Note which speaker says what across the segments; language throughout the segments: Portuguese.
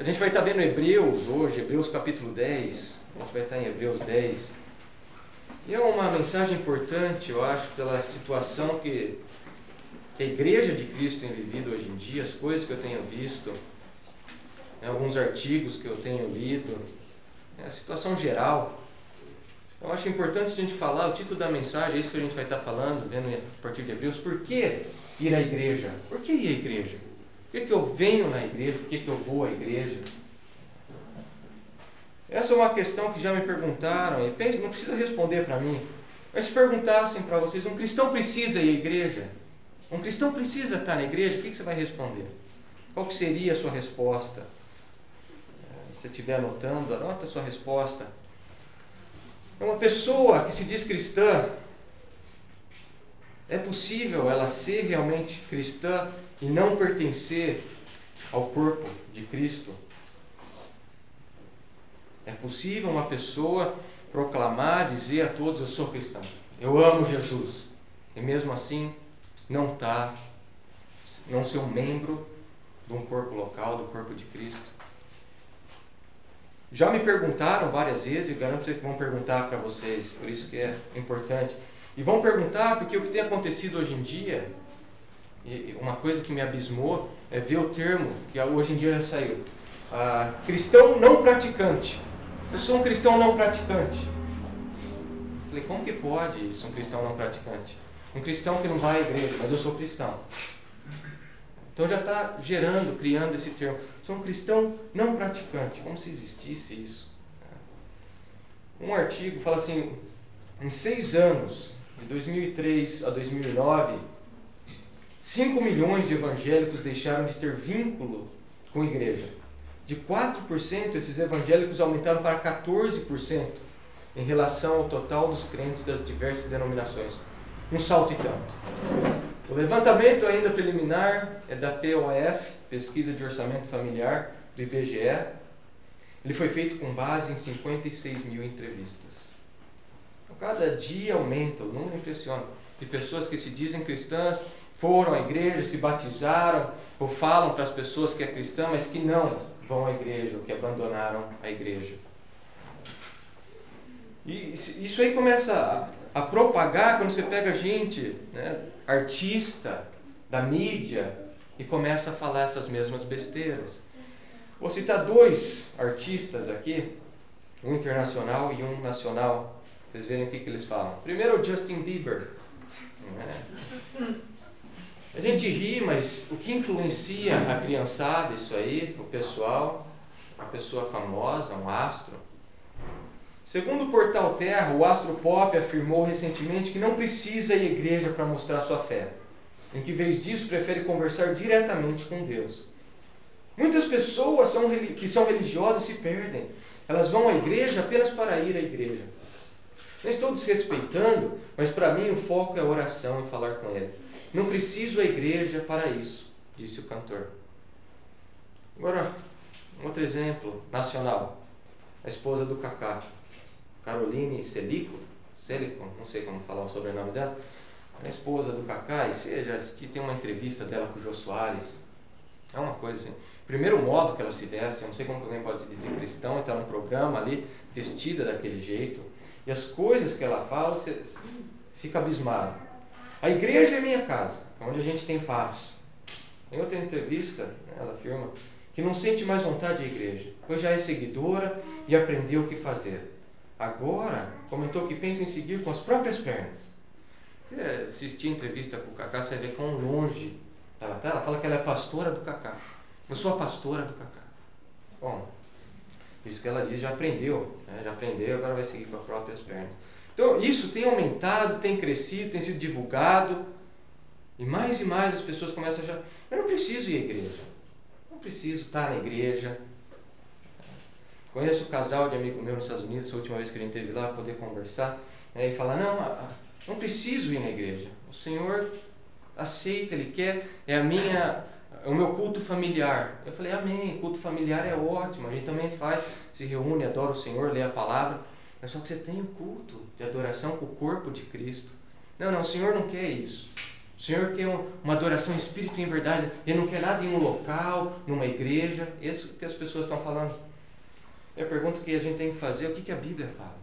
Speaker 1: A gente vai estar vendo Hebreus hoje, Hebreus capítulo 10. A gente vai estar em Hebreus 10. E é uma mensagem importante, eu acho, pela situação que a Igreja de Cristo tem vivido hoje em dia, as coisas que eu tenho visto, alguns artigos que eu tenho lido, a situação geral. Eu acho importante a gente falar, o título da mensagem, é isso que a gente vai estar falando, vendo a partir de Hebreus. Por que ir à igreja? Por que ir à igreja? Por que eu venho na igreja? Por que eu vou à igreja? Essa é uma questão que já me perguntaram, e pense, não precisa responder para mim, mas se perguntassem para vocês, um cristão precisa ir à igreja? Um cristão precisa estar na igreja? O que você vai responder? Qual que seria a sua resposta? Se você estiver anotando, anota a sua resposta. É uma pessoa que se diz cristã, é possível ela ser realmente cristã e não pertencer ao corpo de Cristo? É possível uma pessoa proclamar, dizer a todos: eu sou cristão, eu amo Jesus, e mesmo assim não ser um membro de um corpo local, do corpo de Cristo? Já me perguntaram várias vezes, e garanto que vão perguntar para vocês, por isso que é importante. E vão perguntar porque o que tem acontecido hoje em dia, e uma coisa que me abismou, é ver o termo, que hoje em dia já saiu, cristão não praticante. Eu sou um cristão não praticante. Falei, como que pode isso, um cristão não praticante? Um cristão que não vai à igreja, mas eu sou cristão. Então já está criando esse termo. Sou um cristão não praticante, como se existisse isso. Um artigo fala assim, em 6 anos, de 2003 a 2009, 5 milhões de evangélicos deixaram de ter vínculo com a igreja. De 4%, esses evangélicos aumentaram para 14% em relação ao total dos crentes das diversas denominações. Um salto e tanto. O levantamento ainda preliminar é da POF, Pesquisa de Orçamento Familiar, do IBGE. Ele foi feito com base em 56 mil entrevistas. Então, cada dia aumenta, o número impressiona, de pessoas que se dizem cristãs, foram à igreja, se batizaram, ou falam para as pessoas que é cristã, mas que não vão à igreja, ou que abandonaram a igreja. E isso aí começa a propagar quando você pega gente, artista da mídia, e começa a falar essas mesmas besteiras. Vou citar 2 artistas aqui, um internacional e um nacional. Vocês verem o que eles falam. Primeiro, o Justin Bieber. A gente ri, mas o que influencia a criançada, isso aí, o pessoal, uma pessoa famosa, um astro. Segundo o portal Terra, o astro pop afirmou recentemente que não precisa ir à igreja para mostrar sua fé, em que, em vez disso, prefere conversar diretamente com Deus. Muitas pessoas que são religiosas se perdem. Elas vão à igreja apenas para ir à igreja. Não estou desrespeitando, mas para mim o foco é a oração e falar com Ele. Não preciso à igreja para isso, disse o cantor. Agora, um outro exemplo nacional. A esposa do Kaká, Caroline Selico, não sei como falar o sobrenome dela, a esposa do Kaká, e você já assistiu, tem uma entrevista dela com o Jô Soares. É uma coisa assim. Primeiro, o modo que ela se veste, eu não sei como alguém pode se dizer cristão, e está num programa ali, vestida daquele jeito, e as coisas que ela fala, você fica abismado. A igreja é minha casa, onde a gente tem paz. Em outra entrevista, ela afirma que não sente mais vontade de igreja, pois já é seguidora e aprendeu o que fazer. Agora, comentou que pensa em seguir com as próprias pernas. Assistir a entrevista com o Kaká, você vai ver quão longe ela está. Ela fala que ela é pastora do Kaká. Eu sou a pastora do Kaká. Bom, isso que ela diz, já aprendeu, agora vai seguir com as próprias pernas. Então, isso tem aumentado, tem crescido, tem sido divulgado, e mais as pessoas começam a achar, eu não preciso ir à igreja, não preciso estar na igreja. Conheço um casal de amigo meu nos Estados Unidos, a última vez que a gente esteve lá, poder conversar, e falar, não preciso ir na igreja, o Senhor aceita, Ele quer, é o meu culto familiar. Eu falei, amém, culto familiar é ótimo, a gente também faz, se reúne, adora o Senhor, lê a palavra, mas só que você tem o culto de adoração com o corpo de Cristo. Não, o Senhor não quer isso. O O Senhor quer uma adoração em espírito e em verdade. Ele não quer nada em um local, numa igreja. Isso que as pessoas estão falando. E a pergunta que a gente tem que fazer é o que a Bíblia fala.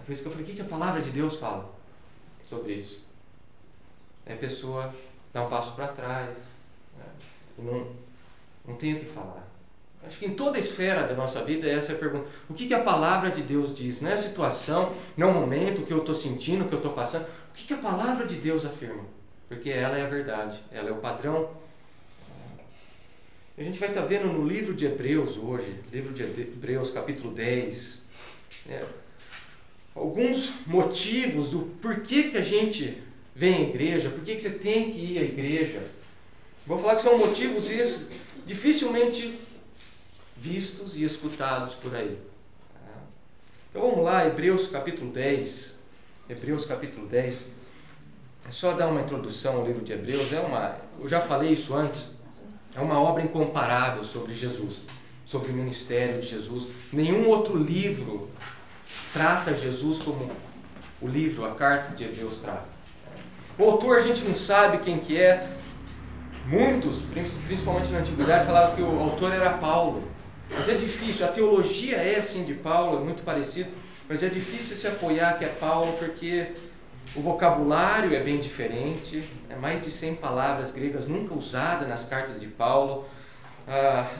Speaker 1: Foi isso que eu falei, o que a palavra de Deus fala sobre isso? Aí a pessoa dá um passo para trás, né? E não tem o que falar. Acho que em toda a esfera da nossa vida essa é a pergunta. O que a palavra de Deus diz? Não é a situação, não é o momento, o que eu estou sentindo, o que eu estou passando. O que a palavra de Deus afirma? Porque ela é a verdade, ela é o padrão. A gente vai estar vendo no livro de Hebreus hoje, livro de Hebreus capítulo 10, né, alguns motivos do porquê que a gente vem à igreja, por que você tem que ir à igreja. Vou falar que são motivos esses dificilmente vistos e escutados por aí. Então vamos lá, Hebreus capítulo 10. Hebreus capítulo 10. É só dar uma introdução ao livro de Hebreus. Eu já falei isso antes. É uma obra incomparável sobre Jesus, sobre o ministério de Jesus. Nenhum outro livro trata Jesus como o livro, a carta de Hebreus trata. O autor a gente não sabe quem que é. Muitos, principalmente na antiguidade, falavam que o autor era Paulo. Mas é difícil, a teologia é assim de Paulo, é muito parecido, mas é difícil se apoiar que é Paulo porque o vocabulário é bem diferente, é mais de 100 palavras gregas nunca usadas nas cartas de Paulo.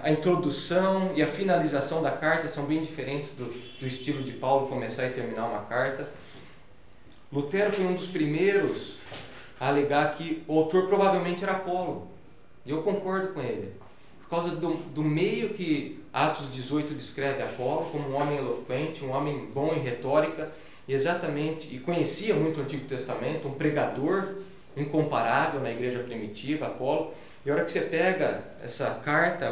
Speaker 1: A introdução e a finalização da carta são bem diferentes do estilo de Paulo começar e terminar uma carta. Lutero foi um dos primeiros a alegar que o autor provavelmente era Apolo. E eu concordo com ele. Por causa do meio que Atos 18 descreve Apolo como um homem eloquente, um homem bom em retórica, e conhecia muito o Antigo Testamento, um pregador incomparável na igreja primitiva, Apolo. E a hora que você pega essa carta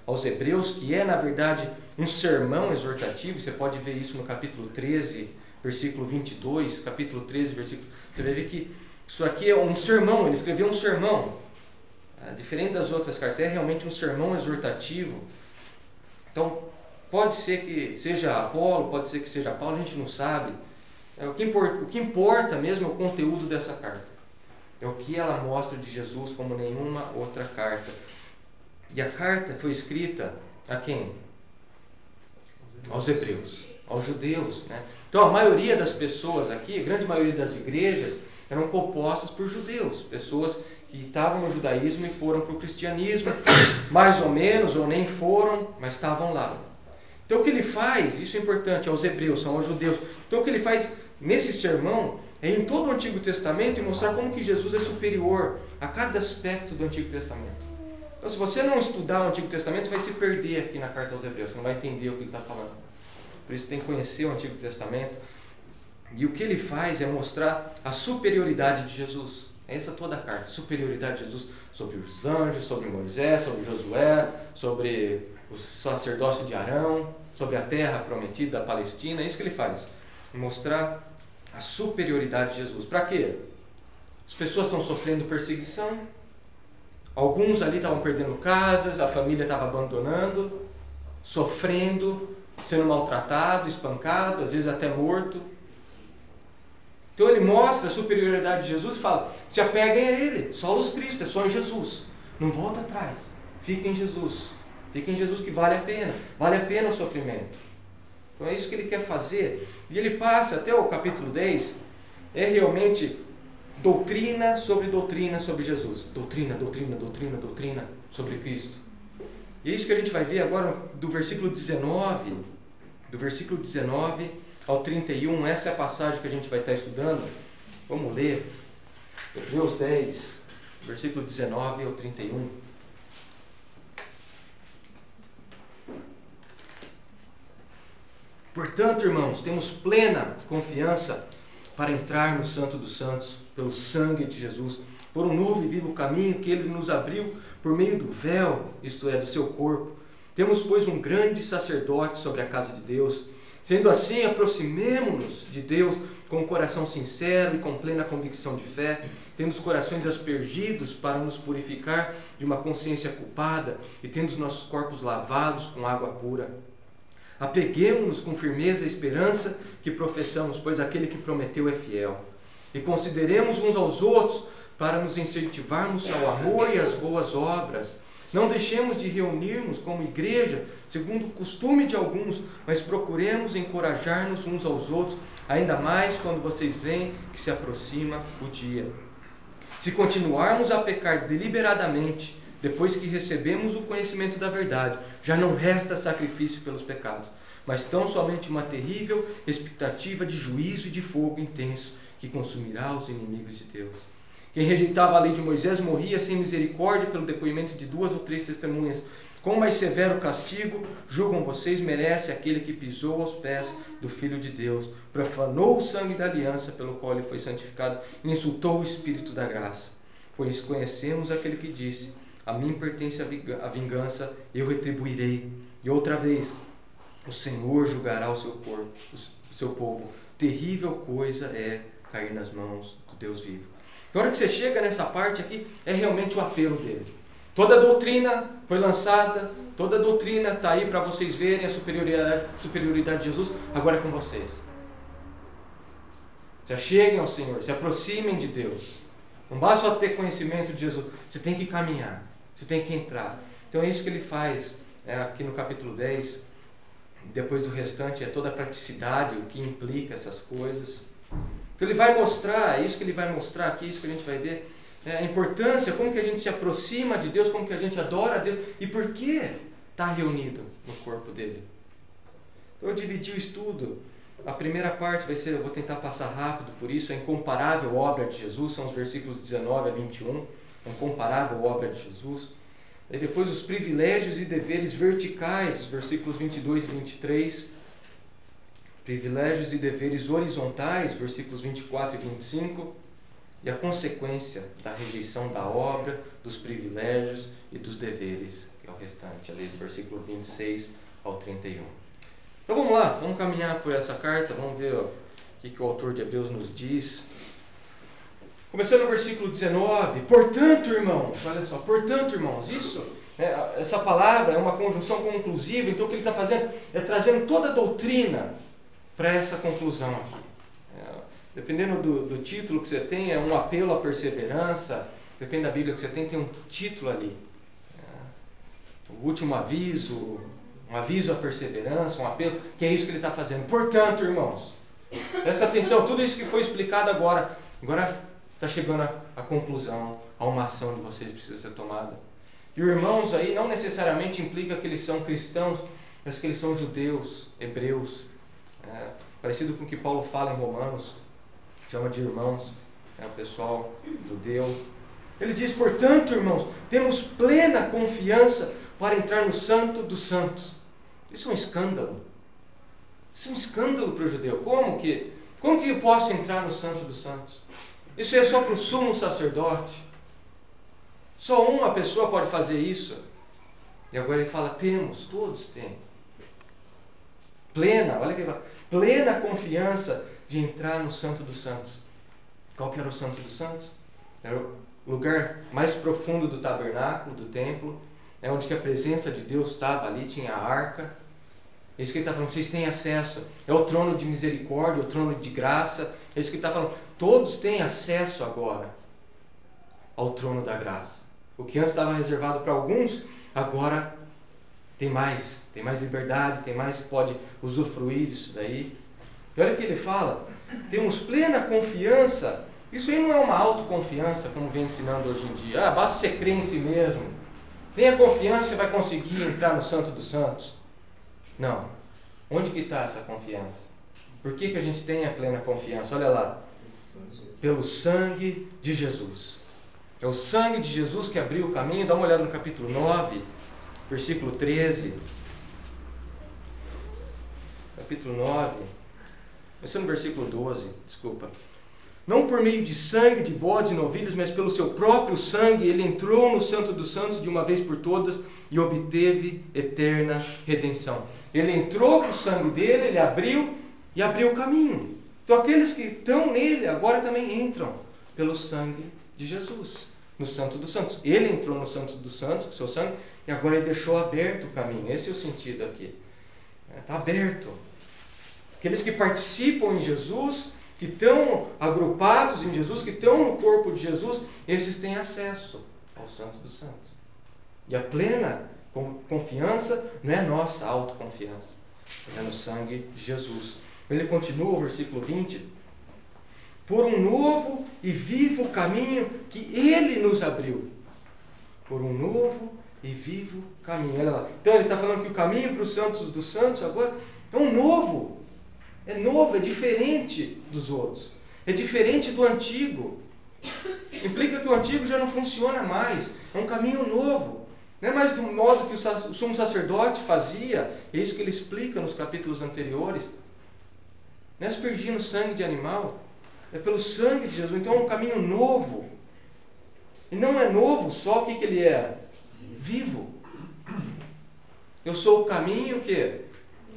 Speaker 1: aos Hebreus, que é na verdade um sermão exortativo, você pode ver isso no capítulo 13, versículo 22, capítulo 13, versículo... Você vai ver que isso aqui é um sermão, ele escreveu um sermão. Diferente das outras cartas, é realmente um sermão exortativo. Então, pode ser que seja Apolo, pode ser que seja Paulo, a gente não sabe. O que importa mesmo é o conteúdo dessa carta. É o que ela mostra de Jesus como nenhuma outra carta. E a carta foi escrita a quem? Aos Hebreus, aos judeus, né? Então, a maioria das pessoas aqui, a grande maioria das igrejas, eram compostas por judeus, pessoas que estavam no judaísmo e foram para o cristianismo, mais ou menos, ou nem foram, mas estavam lá. Então o que ele faz, isso é importante, aos hebreus, são aos judeus. Então o que ele faz nesse sermão é em todo o Antigo Testamento e mostrar como que Jesus é superior a cada aspecto do Antigo Testamento. Então se você não estudar o Antigo Testamento, você vai se perder aqui na carta aos Hebreus, você não vai entender o que ele está falando. Por isso tem que conhecer o Antigo Testamento. E o que ele faz é mostrar a superioridade de Jesus. Essa é toda a carta, superioridade de Jesus sobre os anjos, sobre Moisés, sobre Josué, sobre o sacerdócio de Arão, sobre a terra prometida da Palestina. É isso que ele faz, mostrar a superioridade de Jesus. Para quê? As pessoas estão sofrendo perseguição, alguns ali estavam perdendo casas, a família estava abandonando, sofrendo, sendo maltratado, espancado, às vezes até morto. Então ele mostra a superioridade de Jesus e fala, se apeguem a ele, solos Cristo, é só em Jesus, não volta atrás, fica em Jesus que vale a pena o sofrimento. Então é isso que ele quer fazer, e ele passa até o capítulo 10, é realmente doutrina sobre Jesus, doutrina sobre Cristo. E é isso que a gente vai ver agora do versículo 19 ao 31, essa é a passagem que a gente vai estar estudando. Vamos ler Hebreus 10, versículo 19 ao 31. Portanto, irmãos, temos plena confiança para entrar no Santo dos Santos, pelo sangue de Jesus, por um novo e vivo caminho que ele nos abriu por meio do véu, isto é, do seu corpo. Temos, pois, um grande sacerdote sobre a casa de Deus. Sendo assim, aproximemo-nos de Deus com um coração sincero e com plena convicção de fé, tendo os corações aspergidos para nos purificar de uma consciência culpada e tendo os nossos corpos lavados com água pura. Apeguemo-nos com firmeza à esperança que professamos, pois aquele que prometeu é fiel. E consideremos uns aos outros para nos incentivarmos ao amor e às boas obras. Não deixemos de reunirmos como igreja, segundo o costume de alguns, mas procuremos encorajar-nos uns aos outros, ainda mais quando vocês veem que se aproxima o dia. Se continuarmos a pecar deliberadamente, depois que recebemos o conhecimento da verdade, já não resta sacrifício pelos pecados, mas tão somente uma terrível expectativa de juízo e de fogo intenso, que consumirá os inimigos de Deus. Quem rejeitava a lei de Moisés morria sem misericórdia pelo depoimento de 2 ou 3 testemunhas. Com mais severo castigo, julgam vocês, merece aquele que pisou aos pés do Filho de Deus, profanou o sangue da aliança pelo qual ele foi santificado e insultou o Espírito da graça. Pois conhecemos aquele que disse: a mim pertence a vingança, eu retribuirei. E outra vez, o Senhor julgará o seu povo. Terrível coisa é cair nas mãos do Deus vivo. Na hora que você chega nessa parte aqui, é realmente o apelo dele. Toda a doutrina foi lançada, toda a doutrina está aí para vocês verem a superioridade de Jesus, agora é com vocês. Se acheguem ao Senhor, se aproximem de Deus. Não basta só ter conhecimento de Jesus, você tem que caminhar, você tem que entrar. Então é isso que ele faz aqui no capítulo 10. Depois do restante é toda a praticidade, o que implica essas coisas. Então ele vai mostrar, é isso que ele vai mostrar aqui, isso que a gente vai ver, a importância, como que a gente se aproxima de Deus, como que a gente adora a Deus e por que está reunido no corpo dele. Então eu dividi o estudo. A primeira parte vai ser, eu vou tentar passar rápido por isso, a incomparável obra de Jesus, são os versículos 19 a 21, a incomparável obra de Jesus. E depois os privilégios e deveres verticais, os versículos 22 e 23. Privilégios e deveres horizontais, versículos 24 e 25, e a consequência da rejeição da obra, dos privilégios e dos deveres, que é o restante, ali do versículo 26 ao 31. Então vamos lá, vamos caminhar por essa carta, vamos ver o que o autor de Hebreus nos diz. Começando no versículo 19, portanto, irmãos, olha só, portanto, irmãos, essa palavra é uma conjunção conclusiva, então o que ele está fazendo é trazendo toda a doutrina para essa conclusão aqui. Dependendo do título que você tem, é um apelo à perseverança, depende da Bíblia que você tem um título ali. O último aviso, um aviso à perseverança, um apelo, que é isso que ele está fazendo. Portanto, irmãos, presta atenção, tudo isso que foi explicado agora está chegando à conclusão, a uma ação de vocês precisa ser tomada. E irmãos aí não necessariamente implica que eles são cristãos, mas que eles são judeus, hebreus. Parecido com o que Paulo fala em Romanos, chama de irmãos, o pessoal judeu. Ele diz, portanto, irmãos, temos plena confiança para entrar no Santo dos Santos. Isso é um escândalo. Isso é um escândalo para o judeu. Como que eu posso entrar no Santo dos Santos? Isso é só para o sumo sacerdote. Só uma pessoa pode fazer isso. E agora ele fala, todos têm. Olha que ele fala, plena confiança de entrar no Santo dos Santos. Qual que era o Santo dos Santos? Era o lugar mais profundo do tabernáculo, do templo, onde que a presença de Deus estava ali, tinha a arca. É isso que ele está falando, vocês têm acesso. É o trono de misericórdia, o trono de graça. É isso que ele está falando. Todos têm acesso agora ao trono da graça. O que antes estava reservado para alguns, agora tem mais liberdade, pode usufruir disso daí. E olha o que ele fala, temos plena confiança. Isso aí não é uma autoconfiança, como vem ensinando hoje em dia. Basta você crer em si mesmo. Tenha confiança que você vai conseguir entrar no Santo dos Santos. Não. Onde que está essa confiança? Por que a gente tem a plena confiança? Olha lá. Pelo sangue de Jesus. É o sangue de Jesus que abriu o caminho. Dá uma olhada no capítulo 9, versículo 13. Capítulo 9, começando no versículo 12, desculpa. Não por meio de sangue, de bodes e novilhos, mas pelo seu próprio sangue, ele entrou no Santo dos Santos de uma vez por todas e obteve eterna redenção. Ele entrou com o sangue dele, ele abriu o caminho. Então aqueles que estão nele agora também entram pelo sangue de Jesus, no Santo dos Santos. Ele entrou no Santo dos Santos com o seu sangue e agora ele deixou aberto o caminho. Esse é o sentido aqui. Está aberto. Aqueles que participam em Jesus, que estão agrupados em Jesus, que estão no corpo de Jesus, esses têm acesso ao Santo dos Santos. E a plena confiança não é nossa autoconfiança, é no sangue de Jesus. Ele continua, o versículo 20, por um novo e vivo caminho que Ele nos abriu. Por um novo e vivo caminho. Olha lá. Então ele está falando que o caminho para os santos dos santos agora é um novo. É novo, é diferente dos outros. É diferente do antigo. Implica que o antigo já não funciona mais. É um caminho novo. Não é mais do modo que o sumo sacerdote fazia. É isso que ele explica nos capítulos anteriores. Não é aspergindo sangue de animal. É pelo sangue de Jesus. Então é um caminho novo. E não é novo só o que ele é? Vivo. Eu sou o caminho, o quê?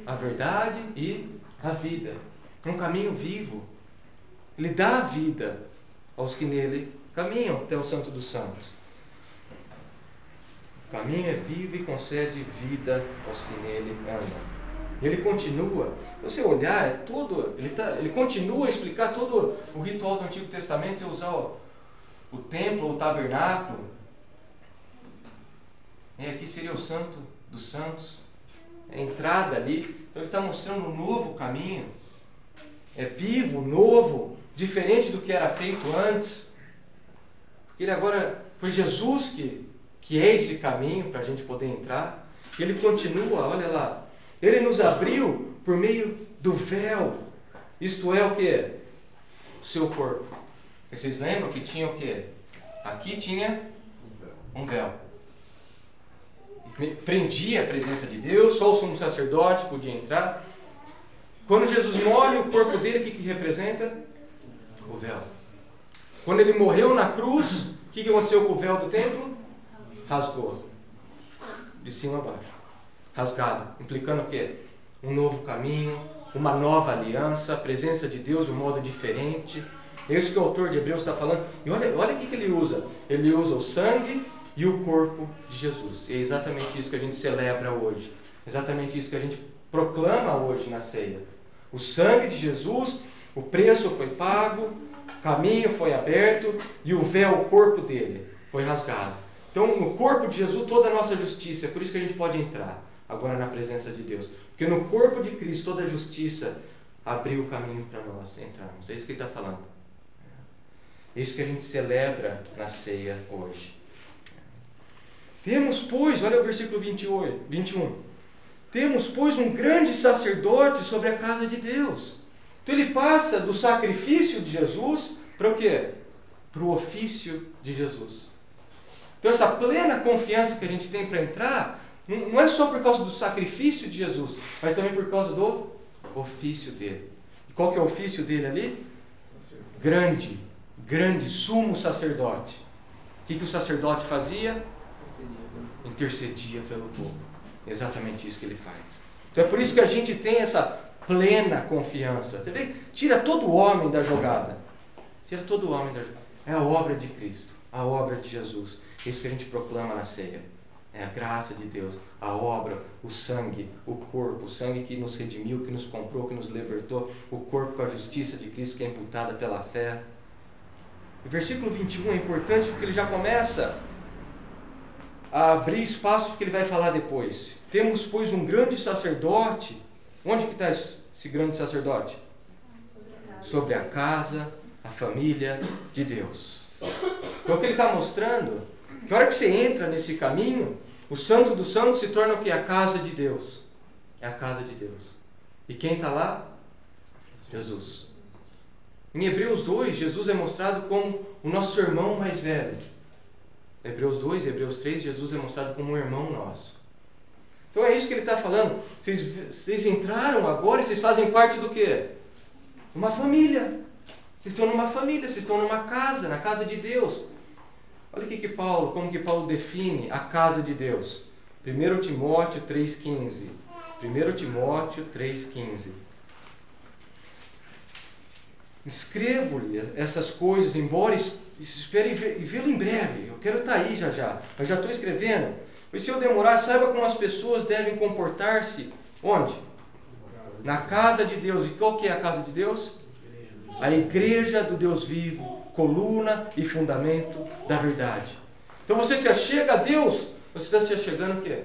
Speaker 1: A verdade e a vida. É um caminho vivo. Ele dá a vida aos que nele caminham até o Santo dos Santos. O caminho é vivo e concede vida aos que nele andam. Ele continua, se você olhar, ele continua a explicar todo o ritual do Antigo Testamento, se usar o templo, o tabernáculo. E aqui seria o Santo dos Santos, a entrada ali. Então ele está mostrando um novo caminho. É vivo, novo, diferente do que era feito antes. Porque ele agora, foi Jesus que é esse caminho para a gente poder entrar. E ele continua, olha lá. Ele nos abriu por meio do véu. Isto é o que? O seu corpo. Vocês lembram que tinha o que? Aqui tinha um véu. Prendia a presença de Deus, só o sumo sacerdote podia entrar. Quando Jesus morre, o corpo dele, o que representa? O véu. Quando ele morreu na cruz, o que aconteceu com o véu do templo? Rasgou. De cima a baixo. Rasgado. Implicando o quê? Um novo caminho, uma nova aliança, a presença de Deus de um modo diferente. É isso que o autor de Hebreus está falando. E olha o que ele usa. Ele usa o sangue e o corpo de Jesus. E é exatamente isso que a gente celebra hoje. Exatamente isso que a gente proclama hoje na ceia. O sangue de Jesus, o preço foi pago, o caminho foi aberto e o véu, o corpo dele, foi rasgado. Então, no corpo de Jesus, toda a nossa justiça. É por isso que a gente pode entrar agora na presença de Deus. Porque no corpo de Cristo, toda a justiça abriu o caminho para nós entrarmos. É isso que ele está falando. É isso que a gente celebra na ceia hoje. Temos, pois, olha o versículo 21. Temos, pois, um grande sacerdote sobre a casa de Deus. Então ele passa do sacrifício de Jesus para o quê? Para o ofício de Jesus. Então essa plena confiança que a gente tem para entrar, não é só por causa do sacrifício de Jesus, mas também por causa do ofício dele. E qual que é o ofício dele ali? Grande sumo sacerdote. O que o sacerdote fazia? Intercedia pelo povo. É exatamente isso que ele faz. Então é por isso que a gente tem essa plena confiança. Você vê? Tira todo o homem da jogada. Tira todo o homem da jogada. É a obra de Cristo, a obra de Jesus. É isso que a gente proclama na ceia. É a graça de Deus, a obra, o sangue, o corpo, o sangue que nos redimiu, que nos comprou, que nos libertou, o corpo com a justiça de Cristo que é imputada pela fé. O versículo 21 é importante porque ele já começa a abrir espaço para o que ele vai falar depois. Temos, pois, um grande sacerdote. Onde que está esse grande sacerdote? Sobre a casa, a família de Deus. Então o que ele está mostrando, que a hora que você entra nesse caminho, o Santo dos Santos se torna o que? A casa de Deus. É a casa de Deus. E quem está lá? Jesus. Em Hebreus 2, Jesus é mostrado como o nosso irmão mais velho. Hebreus 2 e Hebreus 3, Jesus é mostrado como um irmão nosso. Então é isso que ele está falando. Vocês entraram agora e vocês fazem parte do quê? Uma família. Vocês estão numa família, vocês estão numa casa, na casa de Deus. Olha como que Paulo define a casa de Deus. 1 Timóteo 3,15. 1 Timóteo 3,15. Escrevo-lhe essas coisas, embora espere vê-lo em breve. Eu quero estar aí já. Mas já estou escrevendo. Pois se eu demorar, saiba como as pessoas devem comportar-se. Onde? Na casa de Deus. E qual que é a casa de Deus? a igreja do Deus vivo, coluna e fundamento da verdade. Então você se achega a Deus, você está se achegando o quê?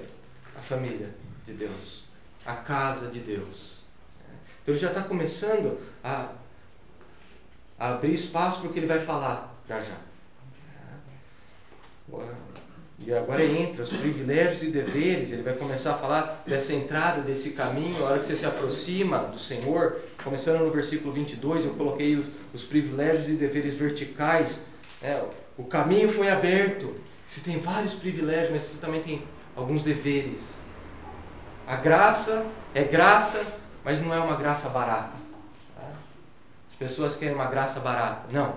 Speaker 1: A família de Deus, a casa de Deus. Então ele já está começando a abrir espaço para o que ele vai falar já. E agora entra os privilégios e deveres. Ele vai começar a falar dessa entrada, desse caminho, a hora que você se aproxima do Senhor. Começando no versículo 22, eu coloquei os privilégios e deveres verticais. O caminho foi aberto. Você tem vários privilégios, mas você também tem alguns deveres. A graça é graça, mas não é uma graça barata. As pessoas querem uma graça barata. Não,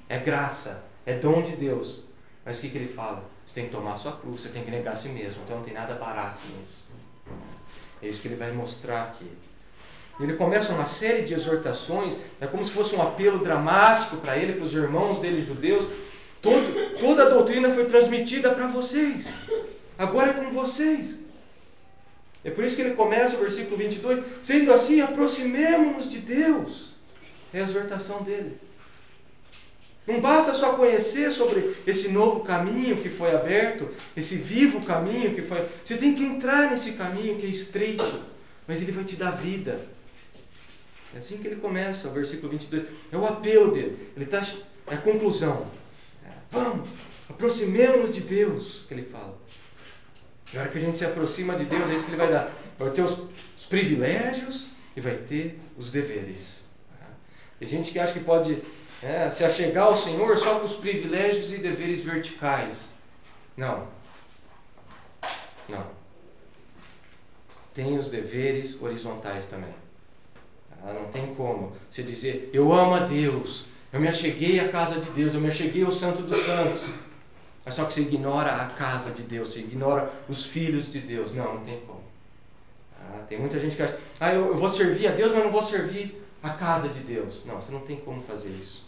Speaker 1: é graça, é dom de Deus. Mas o que ele fala? Você tem que tomar a sua cruz, você tem que negar a si mesmo. Então não tem nada barato nisso. É isso que ele vai mostrar aqui. Ele começa uma série de exortações, é como se fosse um apelo dramático para ele, para os irmãos dele judeus. Toda a doutrina foi transmitida para vocês. Agora é com vocês. É por isso que ele começa o versículo 22. Sendo assim, aproximemo-nos de Deus. É a exortação dele. Não basta só conhecer sobre esse novo caminho que foi aberto, esse vivo caminho que foi... Você tem que entrar nesse caminho que é estreito, mas ele vai te dar vida. É assim que ele começa, o versículo 22. É o apelo dele. É a conclusão. Vamos, aproximemo-nos de Deus, que ele fala. Na hora que a gente se aproxima de Deus, é isso que ele vai dar. Vai ter os privilégios e vai ter os deveres. Tem gente que acha que pode... se achegar ao Senhor só com os privilégios e deveres verticais. Não. Tem os deveres horizontais também. Não tem como você dizer, eu amo a Deus, eu me acheguei à casa de Deus, eu me acheguei ao Santo dos Santos. Mas só que você ignora a casa de Deus, você ignora os filhos de Deus. Não tem como. Tem muita gente que acha, eu vou servir a Deus, mas não vou servir a casa de Deus. Não, você não tem como fazer isso.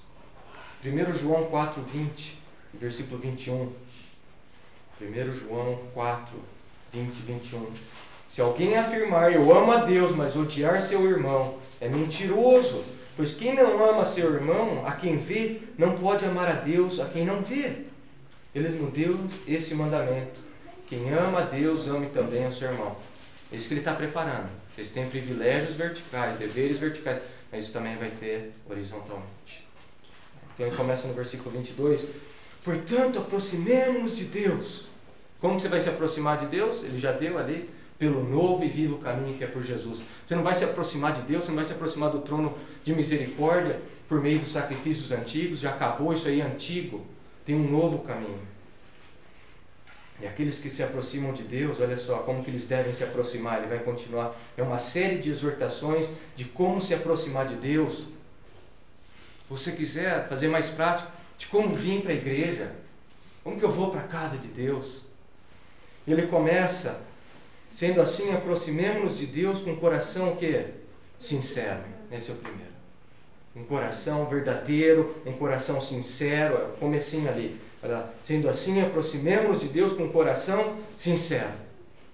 Speaker 1: 1 João 4:20, versículo 21. 1 João 4, 20 e 21. Se alguém afirmar, eu amo a Deus, mas odiar seu irmão, é mentiroso. Pois quem não ama seu irmão, a quem vê, não pode amar a Deus, a quem não vê. Ele nos deu esse mandamento. Quem ama a Deus, ame também o seu irmão. É isso que ele está preparando. Eles têm privilégios verticais, deveres verticais, mas isso também vai ter horizontalmente. Então ele começa no versículo 22. Portanto, aproximemo-nos de Deus. Como você vai se aproximar de Deus? Ele já deu ali, pelo novo e vivo caminho que é por Jesus. Você não vai se aproximar de Deus, você não vai se aproximar do trono de misericórdia por meio dos sacrifícios antigos. Já acabou, isso aí é antigo. Tem um novo caminho. E aqueles que se aproximam de Deus, olha só como que eles devem se aproximar. Ele vai continuar. É uma série de exortações de como se aproximar de Deus. Se você quiser fazer mais prático, de como vir para a igreja, como que eu vou para a casa de Deus. E ele começa, sendo assim, aproximemo-nos de Deus com um coração o quê? Sincero. Esse é o primeiro. Um coração verdadeiro, um coração sincero, é o comecinho ali. Olha, sendo assim, aproximemo-nos de Deus com um coração sincero.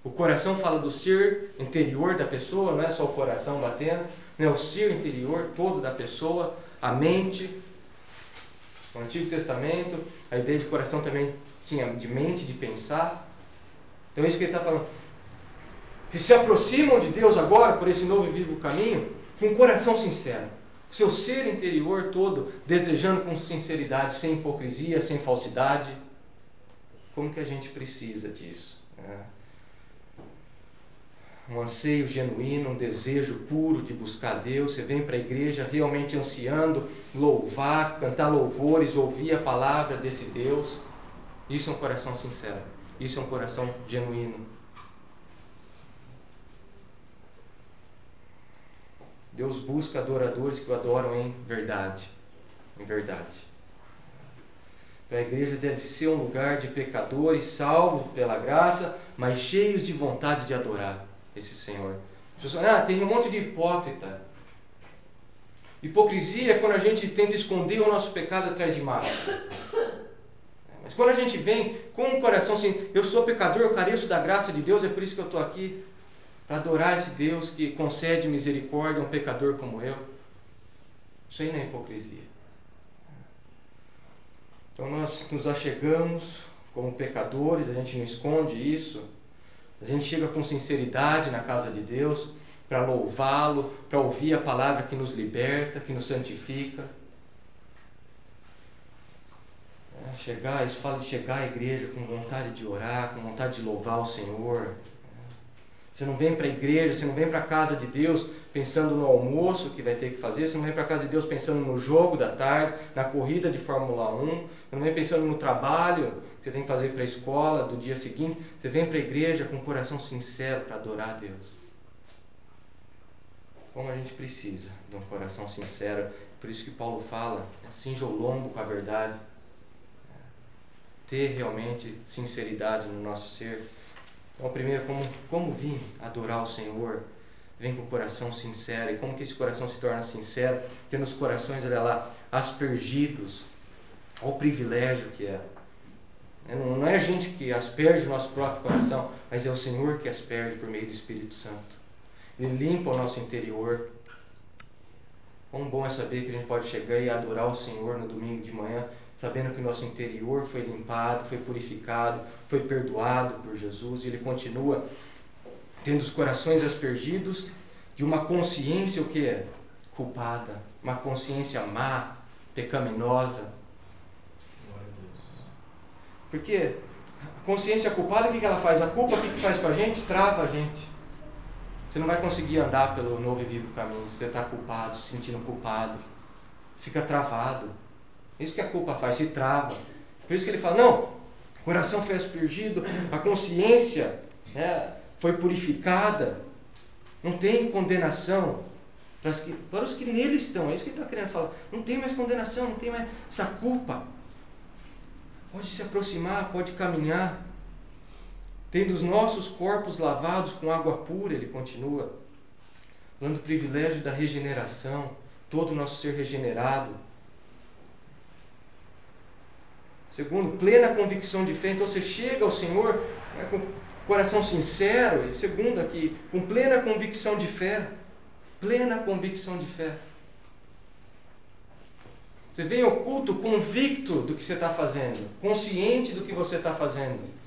Speaker 1: O coração fala do ser interior da pessoa, não é só o coração batendo, não é o ser interior todo da pessoa, a mente. No Antigo Testamento, a ideia de coração também tinha de mente, de pensar. Então é isso que ele está falando. Se aproximam de Deus agora, por esse novo e vivo caminho, com um coração sincero. O seu ser interior todo, desejando com sinceridade, sem hipocrisia, sem falsidade. Como que a gente precisa disso? Um anseio genuíno, um desejo puro de buscar Deus. Você vem para a igreja realmente ansiando louvar, cantar louvores, ouvir a palavra desse Deus. Isso é um coração sincero. Isso é um coração genuíno. Deus busca adoradores que o adoram em verdade. Em verdade. Então a igreja deve ser um lugar de pecadores, salvos pela graça, mas cheios de vontade de adorar esse Senhor. As pessoas, tem um monte de hipócrita. Hipocrisia é quando a gente tenta esconder o nosso pecado atrás de máscara. Mas quando a gente vem com um coração assim, eu sou pecador, eu careço da graça de Deus, é por isso que eu estou aqui, para adorar esse Deus que concede misericórdia a um pecador como eu. Isso aí não é hipocrisia. Então nós nos achegamos como pecadores, a gente não esconde isso. A gente chega com sinceridade na casa de Deus para louvá-lo, para ouvir a palavra que nos liberta, que nos santifica. Isso fala de chegar à igreja com vontade de orar, com vontade de louvar o Senhor. Você não vem para a igreja, você não vem para a casa de Deus pensando no almoço que vai ter que fazer, você não vem para a casa de Deus pensando no jogo da tarde, na corrida de Fórmula 1, você não vem pensando no trabalho que você tem que fazer para a escola do dia seguinte, você vem para a igreja com um coração sincero para adorar a Deus. Como a gente precisa de um coração sincero, por isso que Paulo fala, cinja o lombo com a verdade, ter realmente sinceridade no nosso ser. Então, primeiro, como vir adorar o Senhor? Vem com o coração sincero. E como que esse coração se torna sincero? Tendo os corações, olha lá, aspergidos. Olha o privilégio que é. Não é a gente que asperge o nosso próprio coração, mas é o Senhor que asperge por meio do Espírito Santo. Ele limpa o nosso interior. Quão bom é saber que a gente pode chegar e adorar o Senhor no domingo de manhã, sabendo que o nosso interior foi limpado, foi purificado, foi perdoado por Jesus, e Ele continua tendo os corações aspergidos de uma consciência o que é? Culpada, uma consciência má, pecaminosa. Porque a consciência culpada, o que ela faz? A culpa, o que faz com a gente? Trava a gente. Você não vai conseguir andar pelo novo e vivo caminho se você está culpado, se sentindo culpado. Fica travado. Isso que a culpa faz, se trava. Por isso que ele fala, não, o coração foi aspergido, a consciência foi purificada, não tem condenação para os que nele estão. É isso que ele está querendo falar. Não tem mais condenação, não tem mais essa culpa. Pode se aproximar, pode caminhar. Tendo os nossos corpos lavados com água pura, ele continua. Falando do privilégio da regeneração, todo o nosso ser regenerado. Segundo, plena convicção de fé. Então você chega ao Senhor com coração sincero. E segundo aqui, com plena convicção de fé. Plena convicção de fé. Você vem ao culto convicto do que você está fazendo. Consciente do que você está fazendo.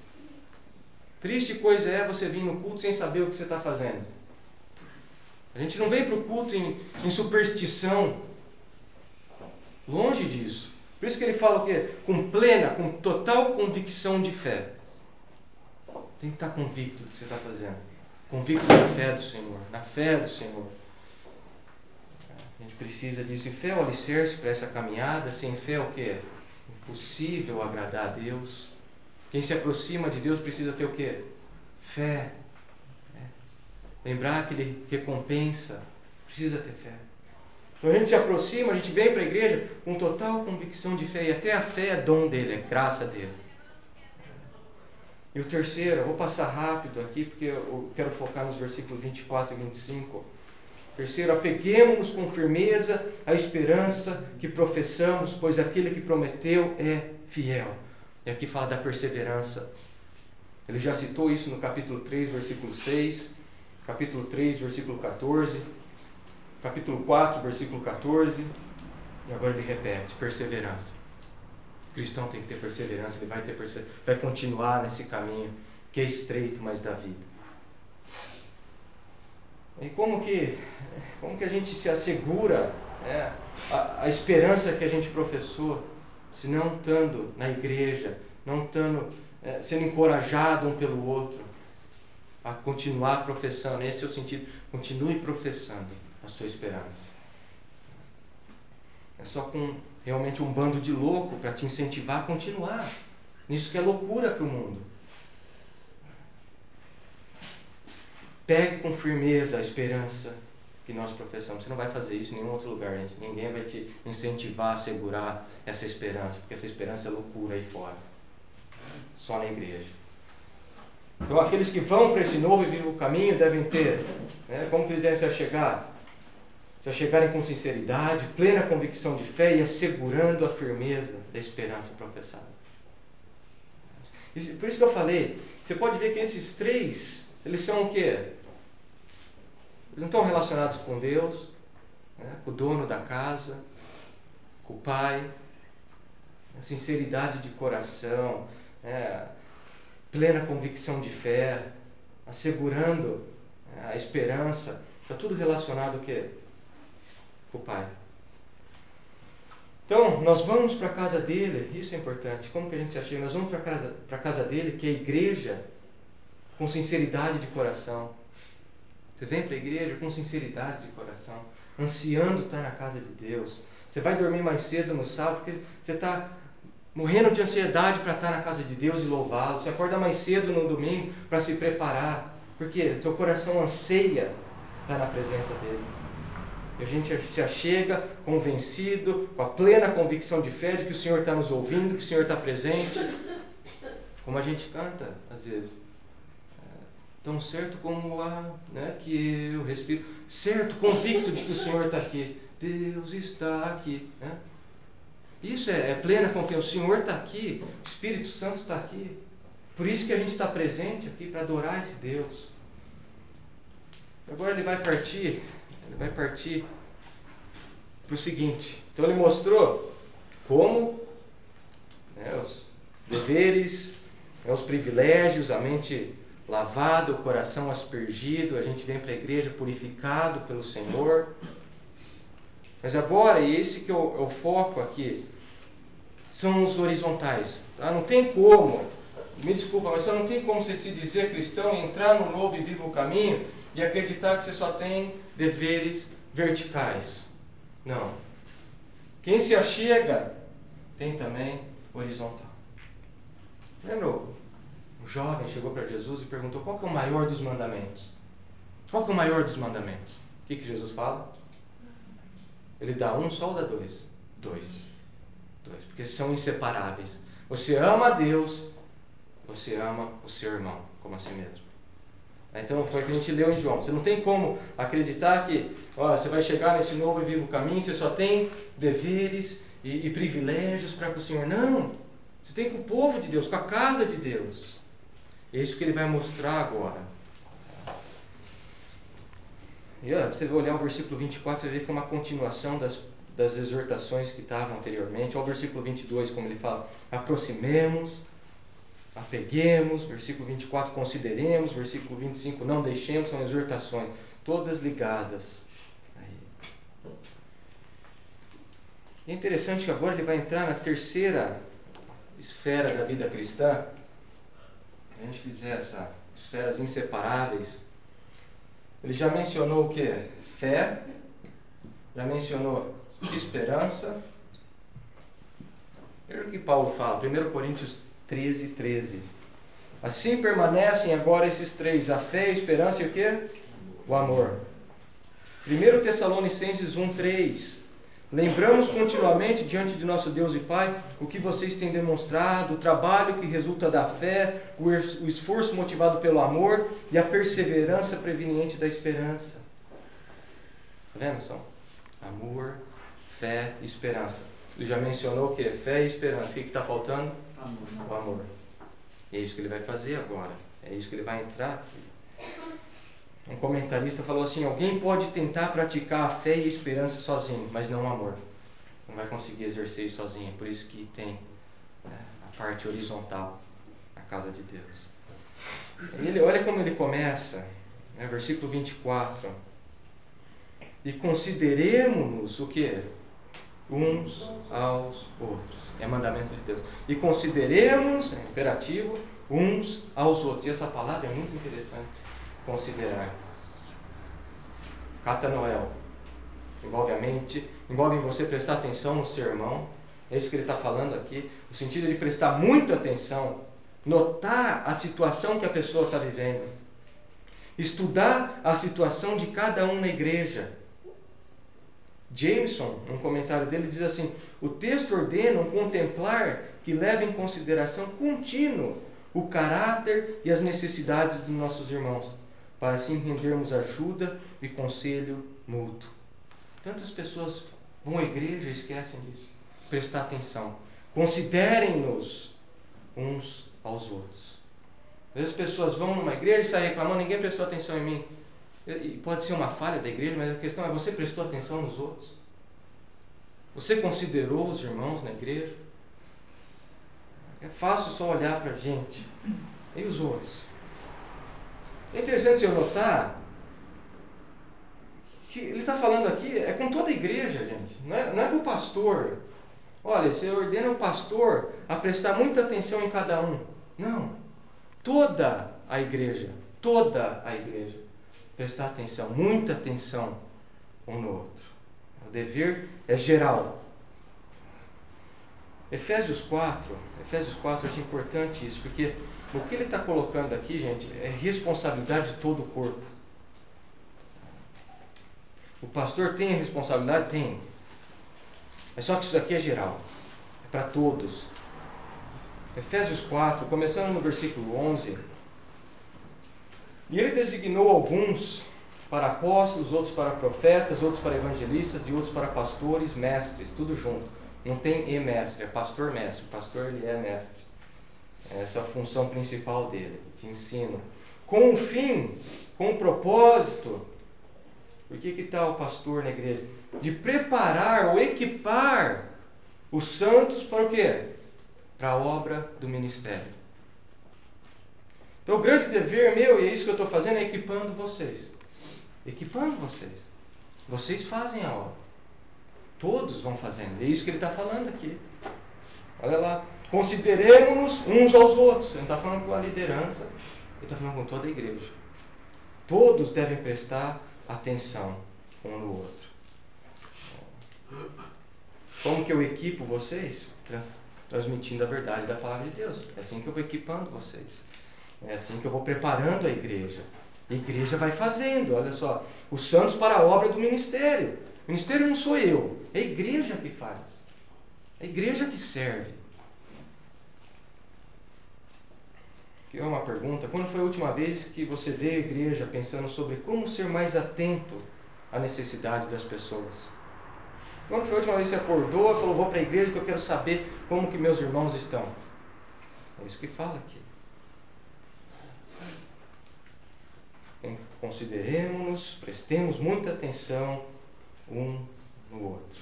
Speaker 1: Triste coisa é você vir no culto sem saber o que você está fazendo. A gente não vem para o culto em superstição. Longe disso. Por isso que ele fala o quê? Com total convicção de fé. Tem que estar convicto do que você está fazendo. Convicto na fé do Senhor. Na fé do Senhor. A gente precisa disso. E fé é o alicerce para essa caminhada. Sem fé é o quê? Impossível agradar a Deus. Quem se aproxima de Deus precisa ter o quê? Fé. Lembrar que Ele recompensa. Precisa ter fé. Então a gente se aproxima, a gente vem para a igreja com total convicção de fé. E até a fé é dom dele, é graça dele. E o terceiro, eu vou passar rápido aqui, porque eu quero focar nos versículos 24 e 25. Terceiro, apeguemo-nos com firmeza à esperança que professamos, pois aquele que prometeu é fiel. E aqui fala da perseverança. Ele já citou isso no capítulo 3, versículo 6, capítulo 3, versículo 14, capítulo 4, versículo 14, e agora ele repete, perseverança. O cristão tem que ter perseverança, ele vai continuar nesse caminho que é estreito, mas da vida. E como que a gente se assegura a esperança que a gente professou, se não estando na igreja, não estando sendo encorajado um pelo outro a continuar professando? Esse é o sentido. Continue professando a sua esperança. É só com realmente um bando de louco para te incentivar a continuar. Nisso que é loucura para o mundo. Pegue com firmeza a esperança que nós professamos. Você não vai fazer isso em nenhum outro lugar, gente. Ninguém vai te incentivar a segurar essa esperança, porque essa esperança é loucura aí fora. Só na igreja. Então aqueles que vão para esse novo e vivo caminho devem ter, como que eles devem se achegar? Se achegarem com sinceridade, plena convicção de fé e assegurando a firmeza da esperança professada. Por isso que eu falei, você pode ver que esses três, eles são o quê? Eles não estão relacionados com Deus, com o dono da casa, com o Pai, a sinceridade de coração, plena convicção de fé, assegurando a esperança. Está tudo relacionado o quê? Com o Pai. Então, nós vamos para a casa dele, isso é importante. Como que a gente se achega? Nós vamos para a casa dele, que é a igreja, com sinceridade de coração. Você vem para a igreja com sinceridade de coração, ansiando estar na casa de Deus. Você vai dormir mais cedo no sábado, porque você está morrendo de ansiedade para estar na casa de Deus e louvá-lo. Você acorda mais cedo no domingo para se preparar, porque seu coração anseia estar na presença dele. E a gente se achega convencido, com a plena convicção de fé de que o Senhor está nos ouvindo, que o Senhor está presente. Como a gente canta, às vezes. Tão certo como que eu respiro. Certo, convicto de que o Senhor está aqui. Deus está aqui. Né? Isso é plena confiança. O Senhor está aqui. O Espírito Santo está aqui. Por isso que a gente está presente aqui, para adorar esse Deus. Agora ele vai partir para o seguinte. Então ele mostrou como os deveres, os privilégios, a mente lavada, o coração aspergido, a gente vem para a igreja purificado pelo Senhor. Mas agora, e esse que é o foco aqui, são os horizontais. Tá? Não tem como, me desculpa, mas só não tem como você se dizer cristão e entrar no novo e vivo caminho e acreditar que você só tem deveres verticais. Não. Quem se achega tem também horizontal. Lembra? Um jovem chegou para Jesus e perguntou: qual que é o maior dos mandamentos? Qual que é o maior dos mandamentos? O que Jesus fala? Ele dá um só ou dá dois? Dois. Porque são inseparáveis. Você ama a Deus, você ama o seu irmão, como a si mesmo. Então foi o que a gente leu em João. Você não tem como acreditar que você vai chegar nesse novo e vivo caminho, você só tem deveres e privilégios para com o Senhor. Não! Você tem com o povo de Deus, com a casa de Deus. É isso que ele vai mostrar agora. E você vai olhar o versículo 24, você vê que é uma continuação das exortações que estavam anteriormente. Olha o versículo 22, como ele fala: aproximemos, apeguemos. Versículo 24, consideremos. Versículo 25, não deixemos. São exortações, todas ligadas. E é interessante que agora ele vai entrar na terceira esfera da vida cristã. Se a gente fizer essas esferas inseparáveis, ele já mencionou o que? Fé, já mencionou esperança. Veja o que Paulo fala, 1 Coríntios 13. Assim permanecem agora esses três: a fé, a esperança e o que? O amor. 1 Tessalonicenses 1:3. Lembramos continuamente diante de nosso Deus e Pai o que vocês têm demonstrado, o trabalho que resulta da fé, o esforço motivado pelo amor e a perseverança preveniente da esperança. Está vendo só? Amor, fé e esperança. Ele já mencionou o que? Fé e esperança. O que está faltando? Amor. O amor. E é isso que ele vai fazer agora. É isso que ele vai entrar aqui. Um comentarista falou assim: alguém pode tentar praticar a fé e a esperança sozinho, mas não o amor. Não vai conseguir exercer isso sozinho. Por isso que tem a parte horizontal na casa de Deus. Olha como ele começa, versículo 24. E consideremos-nos o quê? Uns aos outros. É mandamento de Deus. E consideremos, é imperativo, uns aos outros. E essa palavra é muito interessante. Considerar. Catanoel. Envolve a mente, envolve em você prestar atenção no seu irmão. É isso que ele está falando aqui. O sentido de prestar muita atenção, notar a situação que a pessoa está vivendo, estudar a situação de cada um na igreja. Jameson, num comentário dele, diz assim: o texto ordena um contemplar que leva em consideração contínuo o caráter e as necessidades dos nossos irmãos, para assim rendermos ajuda e conselho mútuo. Tantas pessoas vão à igreja e esquecem disso. Prestar atenção. Considerem-nos uns aos outros. Às vezes as pessoas vão numa igreja e saem reclamando: ninguém prestou atenção em mim. E pode ser uma falha da igreja, mas a questão é: você prestou atenção nos outros? Você considerou os irmãos na igreja? É fácil só olhar para a gente. E os outros? É interessante você notar que ele está falando aqui, é com toda a igreja, gente. Não é para o pastor. Olha, você ordena o pastor a prestar muita atenção em cada um. Não. Toda a igreja. Toda a igreja. Prestar atenção, muita atenção um no outro. O dever é geral. Efésios 4, eu acho importante isso, porque o que ele está colocando aqui, gente, é responsabilidade de todo o corpo. O pastor tem a responsabilidade? Tem. Mas só que isso aqui é geral. É para todos. Efésios 4, começando no versículo 11. E ele designou alguns para apóstolos, outros para profetas, outros para evangelistas e outros para pastores, mestres, tudo junto. Não tem e mestre, é pastor mestre. O pastor, ele é mestre. Essa é a função principal dele, de ensino. Com o fim, com o propósito. Por que está o pastor na igreja? De preparar ou equipar os santos para o quê? Para a obra do ministério. Então o grande dever meu, e é isso que eu estou fazendo, é equipando vocês. Equipando vocês. Vocês fazem a obra. Todos vão fazendo. É isso que ele está falando aqui. Olha lá. Consideremos-nos uns aos outros. Ele não está falando com a liderança. Ele está falando com toda a igreja. Todos devem prestar atenção um no outro. Como que eu equipo vocês? Transmitindo a verdade da palavra de Deus. É assim que eu vou equipando vocês. É assim que eu vou preparando a igreja. A igreja vai fazendo, olha só. Os santos para a obra do ministério. O ministério não sou eu, é a igreja que faz. É a igreja que serve. Aqui é uma pergunta. Quando foi a última vez que você veio à igreja pensando sobre como ser mais atento à necessidade das pessoas? Quando foi a última vez que você acordou e falou, vou para a igreja que eu quero saber como que meus irmãos estão? É isso que fala aqui. Consideremos-nos, prestemos muita atenção um no outro.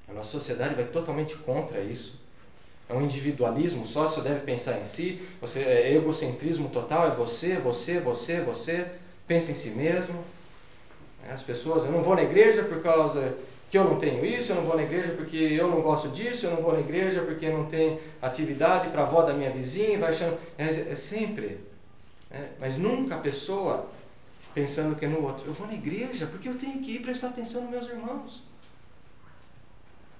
Speaker 1: A nossa sociedade vai totalmente contra isso. É um individualismo, o sócio deve pensar em si, é egocentrismo total, é você, pensa em si mesmo. As pessoas, eu não vou na igreja por causa que eu não tenho isso, eu não vou na igreja porque eu não gosto disso, eu não vou na igreja porque não tem atividade para a avó da minha vizinha, vai achando, é sempre. Mas nunca a pessoa pensando que é no outro. Eu vou na igreja porque eu tenho que ir prestar atenção nos meus irmãos.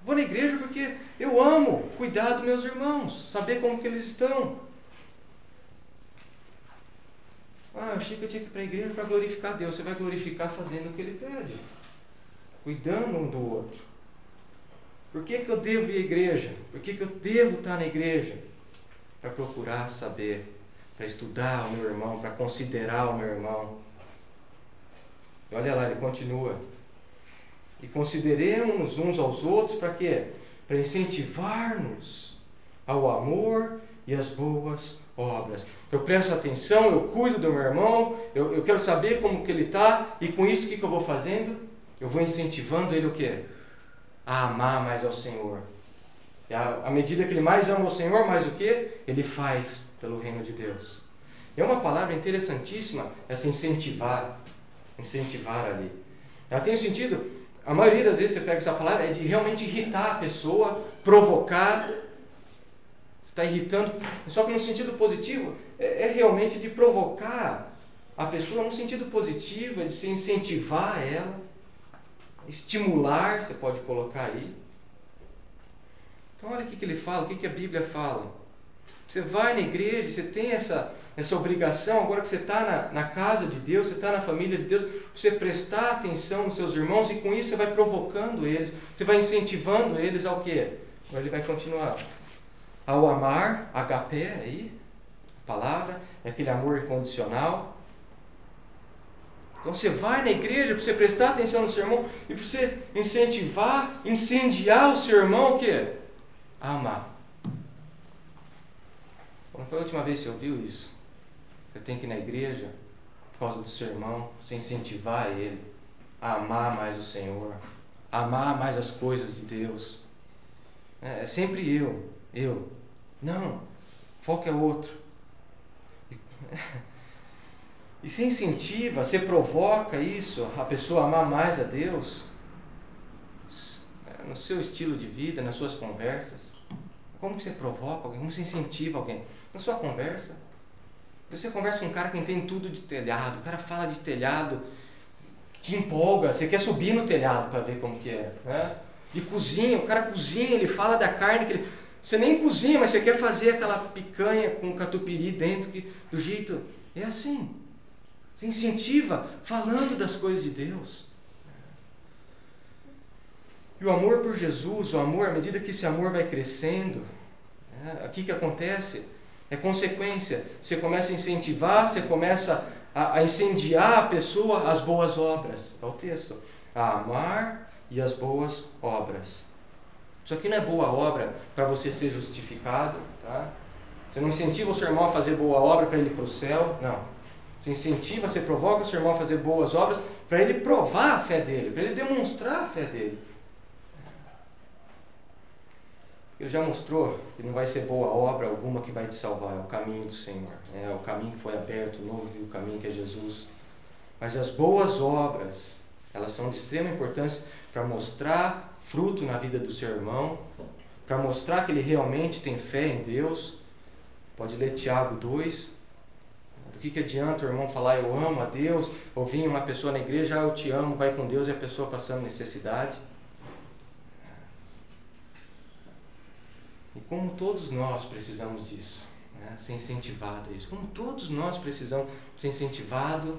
Speaker 1: Vou na igreja porque eu amo cuidar dos meus irmãos, saber como que eles estão. Eu achei que eu tinha que ir para a igreja para glorificar Deus. Você vai glorificar fazendo o que Ele pede, cuidando um do outro. Por que eu devo ir à igreja? Por que eu devo estar na igreja? Para procurar saber, para estudar o meu irmão, para considerar o meu irmão. E olha lá, ele continua. E consideremos uns aos outros para quê? Para incentivar-nos ao amor e às boas obras. Eu presto atenção, eu cuido do meu irmão, eu quero saber como que ele está, e com isso o que eu vou fazendo? Eu vou incentivando ele o quê? A amar mais ao Senhor. E à medida que ele mais ama o Senhor, mais o quê? Ele faz pelo reino de Deus. É uma palavra interessantíssima, essa incentivar ali. Ela tem um sentido, a maioria das vezes você pega essa palavra, é de realmente irritar a pessoa, provocar, você está irritando, só que no sentido positivo, é realmente de provocar a pessoa no sentido positivo, é de se incentivar ela, estimular, você pode colocar aí. Então olha o que ele fala, o que a Bíblia fala. Você vai na igreja, você tem essa obrigação, agora que você está na casa de Deus, você está na família de Deus, você prestar atenção nos seus irmãos, e com isso você vai provocando eles, você vai incentivando eles ao quê? Agora ele vai continuar. Ao amar, agapé aí, a palavra, é aquele amor incondicional. Então você vai na igreja para você prestar atenção no seu irmão e para você incentivar, incendiar o seu irmão o quê? A amar. Quando foi a última vez que você ouviu isso? Você tem que ir na igreja por causa do seu irmão, você incentivar ele a amar mais o Senhor, amar mais as coisas de Deus. É sempre eu. Não, o foco é outro. E você incentiva, você provoca isso, a pessoa a amar mais a Deus, no seu estilo de vida, nas suas conversas. Como que você provoca alguém? Como você incentiva alguém? Na sua conversa. Você conversa com um cara que entende tudo de telhado, o cara fala de telhado, que te empolga, você quer subir no telhado para ver como que é. Né? De cozinha, o cara cozinha, ele fala da carne que ele... Você nem cozinha, mas você quer fazer aquela picanha com catupiry dentro, do jeito... É assim. Você incentiva falando das coisas de Deus. E o amor por Jesus, o amor, à medida que esse amor vai crescendo, o que acontece? É consequência. Você começa a incentivar, você começa a incendiar a pessoa às boas obras. É o texto. A amar e as boas obras. Isso aqui não é boa obra para você ser justificado. Tá? Você não incentiva o seu irmão a fazer boa obra para ele ir para o céu. Não. Você incentiva, você provoca o seu irmão a fazer boas obras para ele provar a fé dele, para ele demonstrar a fé dele. Ele já mostrou que não vai ser boa obra alguma que vai te salvar, é o caminho do Senhor, é o caminho que foi aberto, o novo e o caminho que é Jesus. Mas as boas obras, elas são de extrema importância para mostrar fruto na vida do seu irmão, para mostrar que ele realmente tem fé em Deus. Pode ler Tiago 2. Do que adianta o irmão falar eu amo a Deus, ou vir uma pessoa na igreja, eu te amo, vai com Deus, e a pessoa passando necessidade. E como todos nós precisamos disso, né? Ser incentivado a isso. Como todos nós precisamos ser incentivados,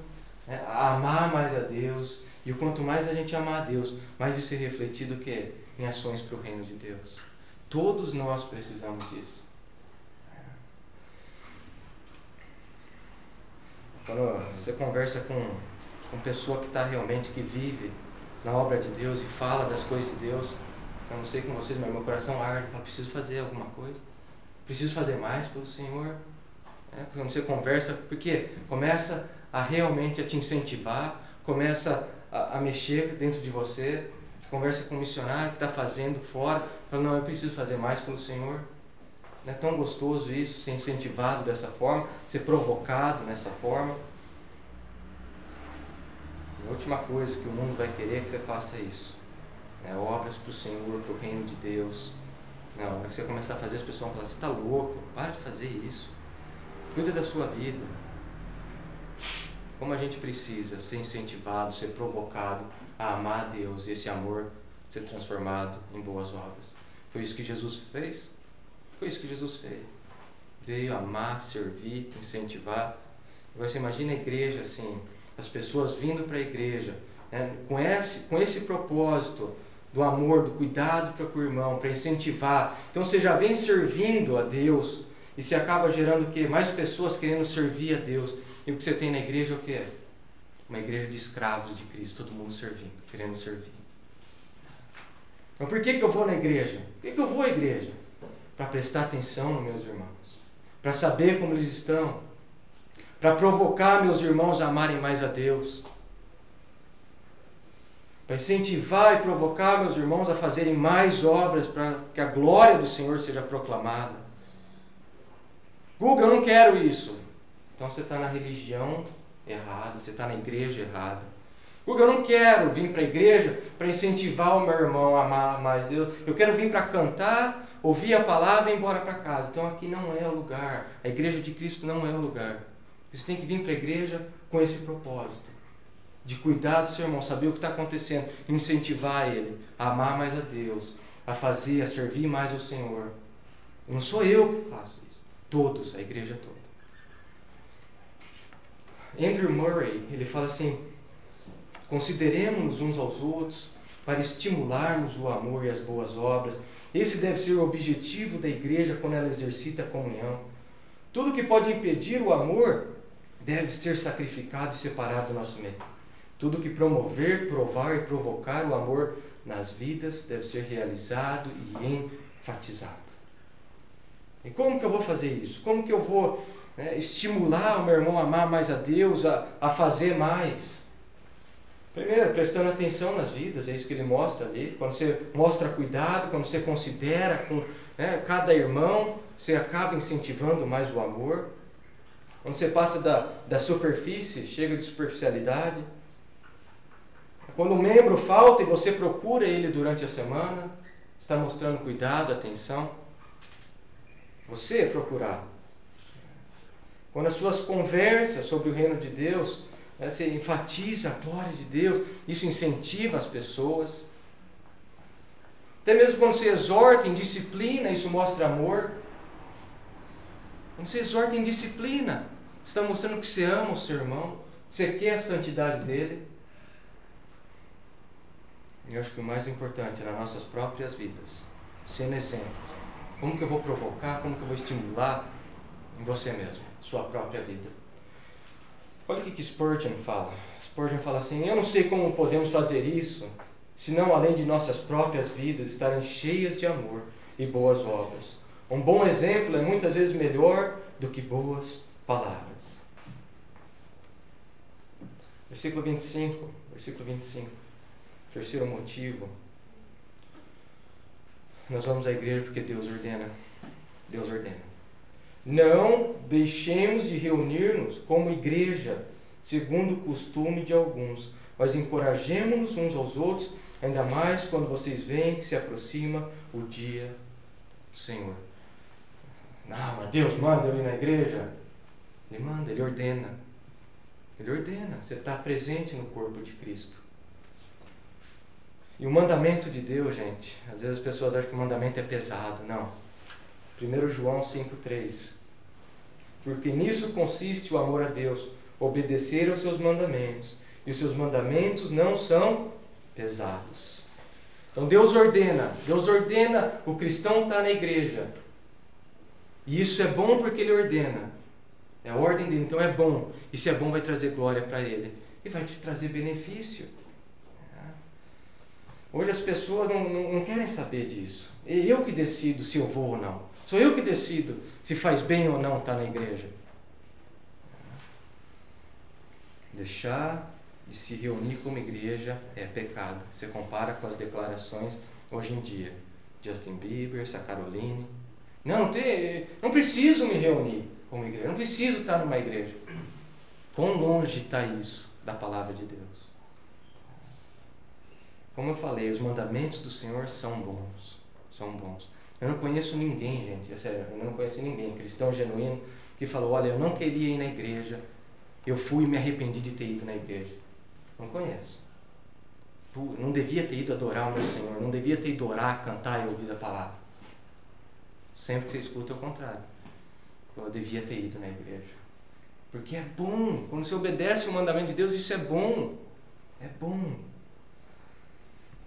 Speaker 1: né? A amar mais a Deus. E quanto mais a gente amar a Deus, mais isso é refletido o quê? Em ações para o reino de Deus. Todos nós precisamos disso. Quando você conversa com pessoa que está realmente, que vive na obra de Deus e fala das coisas de Deus, eu não sei com vocês, mas meu coração arde, eu falo, preciso fazer alguma coisa, preciso fazer mais pelo Senhor. Quando você conversa, porque começa a realmente a te incentivar, começa a mexer dentro de você, conversa com um missionário que está fazendo fora, fala, não, eu preciso fazer mais pelo Senhor. Não é tão gostoso isso, ser incentivado dessa forma, ser provocado nessa forma. E a última coisa que o mundo vai querer é que você faça isso. Obras para o Senhor, para o reino de Deus. Na hora que você começar a fazer, as pessoas vão falar, você está louco, para de fazer isso. Cuida da sua vida. Como a gente precisa ser incentivado, ser provocado a amar a Deus e esse amor ser transformado em boas obras. Foi isso que Jesus fez? Foi isso que Jesus fez. Veio amar, servir, incentivar. Agora você imagina a igreja assim, as pessoas vindo para a igreja, com esse propósito do amor, do cuidado para com o irmão, para incentivar. Então você já vem servindo a Deus e se acaba gerando o quê? Mais pessoas querendo servir a Deus. E o que você tem na igreja é o quê? Uma igreja de escravos de Cristo, todo mundo servindo, querendo servir. Então por que eu vou na igreja? Por que eu vou à igreja? Para prestar atenção nos meus irmãos, para saber como eles estão, para provocar meus irmãos a amarem mais a Deus, para incentivar e provocar meus irmãos a fazerem mais obras para que a glória do Senhor seja proclamada. Guga, eu não quero isso. Então você está na religião errada, você está na igreja errada. Guga, eu não quero vir para a igreja para incentivar o meu irmão a amar mais Deus. Eu quero vir para cantar, ouvir a palavra e ir embora para casa. Então aqui não é o lugar. A igreja de Cristo não é o lugar. Você tem que vir para a igreja com esse propósito. De cuidar do seu irmão, saber o que está acontecendo, incentivar ele a amar mais a Deus, a fazer, a servir mais o Senhor. Não sou eu que faço isso. Todos, a igreja toda. Andrew Murray, ele fala assim, consideremos-nos uns aos outros para estimularmos o amor e as boas obras. Esse deve ser o objetivo da igreja quando ela exercita a comunhão. Tudo que pode impedir o amor deve ser sacrificado e separado do nosso meio. Tudo que promover, provar e provocar o amor nas vidas deve ser realizado e enfatizado. E como que eu vou fazer isso? Como que eu vou estimular o meu irmão a amar mais a Deus, a fazer mais? Primeiro, prestando atenção nas vidas, é isso que ele mostra ali. Quando você mostra cuidado, quando você considera com cada irmão, você acaba incentivando mais o amor. Quando você passa da superfície, chega de superficialidade. Quando um membro falta e você procura ele durante a semana, está mostrando cuidado, atenção. Você procurar. Quando as suas conversas sobre o reino de Deus, você enfatiza a glória de Deus, isso incentiva as pessoas. Até mesmo quando você exorta em disciplina, isso mostra amor. Quando você exorta em disciplina, você está mostrando que você ama o seu irmão, que você quer a santidade dele. Eu acho que o mais importante é nas nossas próprias vidas, sendo exemplo. Como que eu vou provocar, como que eu vou estimular em você mesmo, sua própria vida. Olha o que Spurgeon fala. Spurgeon fala assim: eu não sei como podemos fazer isso, senão além de nossas próprias vidas estarem cheias de amor e boas obras. Um bom exemplo é muitas vezes melhor do que boas palavras. Versículo 25. Terceiro motivo. Nós vamos à igreja porque Deus ordena. Deus ordena. Não deixemos de reunir-nos como igreja, segundo o costume de alguns, mas encorajemo-nos uns aos outros, ainda mais quando vocês veem que se aproxima o dia do Senhor. Não, mas Deus manda eu ir na igreja. Ele manda, Ele ordena. Ele ordena. Você está presente no corpo de Cristo. E o mandamento de Deus, gente, às vezes as pessoas acham que o mandamento é pesado. Não. 1 João 5,3. Porque nisso consiste o amor a Deus, obedecer aos seus mandamentos. E os seus mandamentos não são pesados. Então Deus ordena o cristão estar na igreja. E isso é bom porque Ele ordena. É a ordem dele, então é bom. E se é bom vai trazer glória para Ele. E vai te trazer benefício. Hoje as pessoas não querem saber disso. É eu que decido se eu vou ou não. Sou eu que decido se faz bem ou não estar na igreja. Deixar de se reunir como igreja é pecado. Você compara com as declarações hoje em dia. Justin Bieber, essa Caroline. Não preciso me reunir como igreja. Não preciso estar numa igreja. Quão longe está isso da palavra de Deus? Como eu falei, os mandamentos do Senhor são bons. São bons. Eu não conheço ninguém, gente, é sério, eu não conheço ninguém, cristão genuíno, que falou: olha, eu não queria ir na igreja, eu fui e me arrependi de ter ido na igreja. Não conheço. Não devia ter ido adorar o meu Senhor, não devia ter ido orar, cantar e ouvir a palavra. Sempre que você escuta é o contrário. Eu devia ter ido na igreja. Porque é bom, quando você obedece o mandamento de Deus, isso é bom. É bom.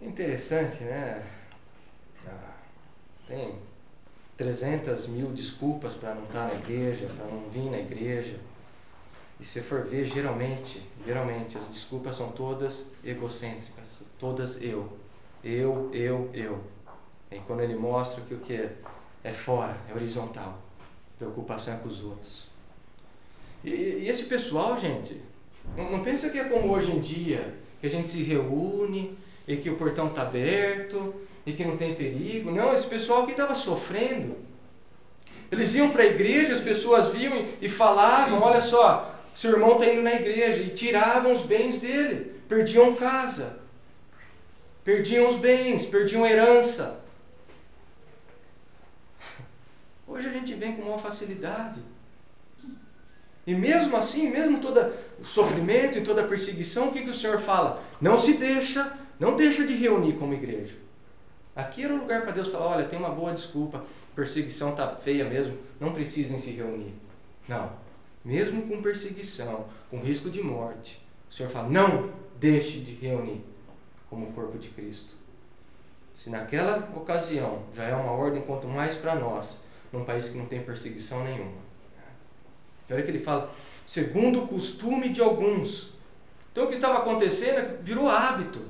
Speaker 1: É interessante, né? Tem 300 mil desculpas para não estar na igreja, para não vir na igreja. E se for ver, geralmente, as desculpas são todas egocêntricas. Todas eu. E quando ele mostra que o que é fora, é horizontal. Preocupação é com os outros. E esse pessoal, gente, não pensa que é como hoje em dia, que a gente se reúne e que o portão está aberto e que não tem perigo. Não, esse pessoal aqui estava sofrendo. Eles iam para a igreja, as pessoas viam e falavam: olha só, seu irmão está indo na igreja, e tiravam os bens dele, perdiam casa, perdiam os bens, perdiam herança. Hoje a gente vem com maior facilidade. E mesmo assim, mesmo todo sofrimento e toda perseguição, o que o Senhor fala? Não deixa de reunir como igreja. Aqui era o lugar para Deus falar: olha, tem uma boa desculpa, perseguição está feia mesmo, não precisem se reunir. Não, mesmo com perseguição, com risco de morte, o Senhor fala: não deixe de reunir como o corpo de Cristo. Se naquela ocasião já é uma ordem, quanto mais para nós, num país que não tem perseguição nenhuma. Olha que ele fala: segundo o costume de alguns. Então o que estava acontecendo virou hábito,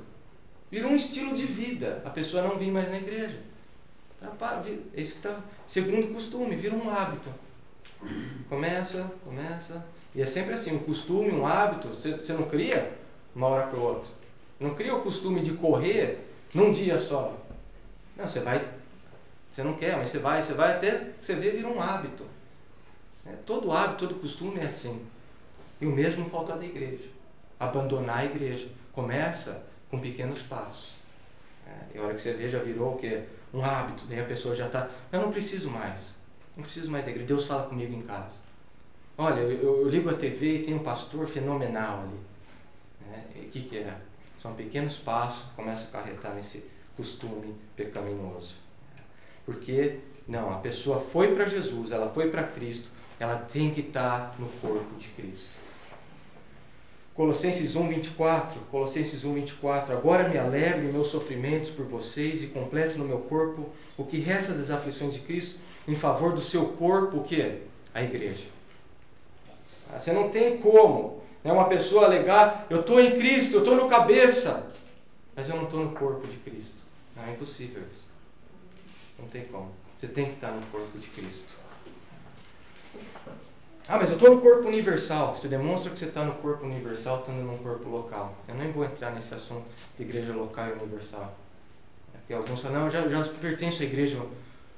Speaker 1: virou um estilo de vida. A pessoa não vem mais na igreja. É isso que está. Segundo o costume, vira um hábito. Começa. E é sempre assim: um costume, um hábito, você não cria uma hora para o outro. Não cria o costume de correr num dia só. Não, você não quer, mas você vai até você vê, vira um hábito. Todo hábito, todo costume é assim. E o mesmo falta da igreja. Abandonar a igreja. Começa com pequenos passos. E a hora que você vê, já virou o quê? Um hábito. Daí a pessoa já está, eu não preciso mais. Não preciso mais da igreja. Deus fala comigo em casa. Olha, eu ligo a TV e tem um pastor fenomenal ali. E o que é? São pequenos passos que começam a acarretar nesse costume pecaminoso. Porque, não, a pessoa foi para Jesus, ela foi para Cristo, ela tem que estar no corpo de Cristo. Colossenses 1:24, agora me alegro em meus sofrimentos por vocês e completo no meu corpo o que resta das aflições de Cristo em favor do seu corpo, o quê? A igreja. Você não tem como uma pessoa alegar, eu estou em Cristo, eu estou no cabeça, mas eu não estou no corpo de Cristo. Não, é impossível isso. Não tem como. Você tem que estar no corpo de Cristo. Mas eu estou no corpo universal. Você demonstra que você está no corpo universal, estando num corpo local. Eu nem vou entrar nesse assunto de igreja local e universal. Porque alguns falam, não, eu já pertenço à igreja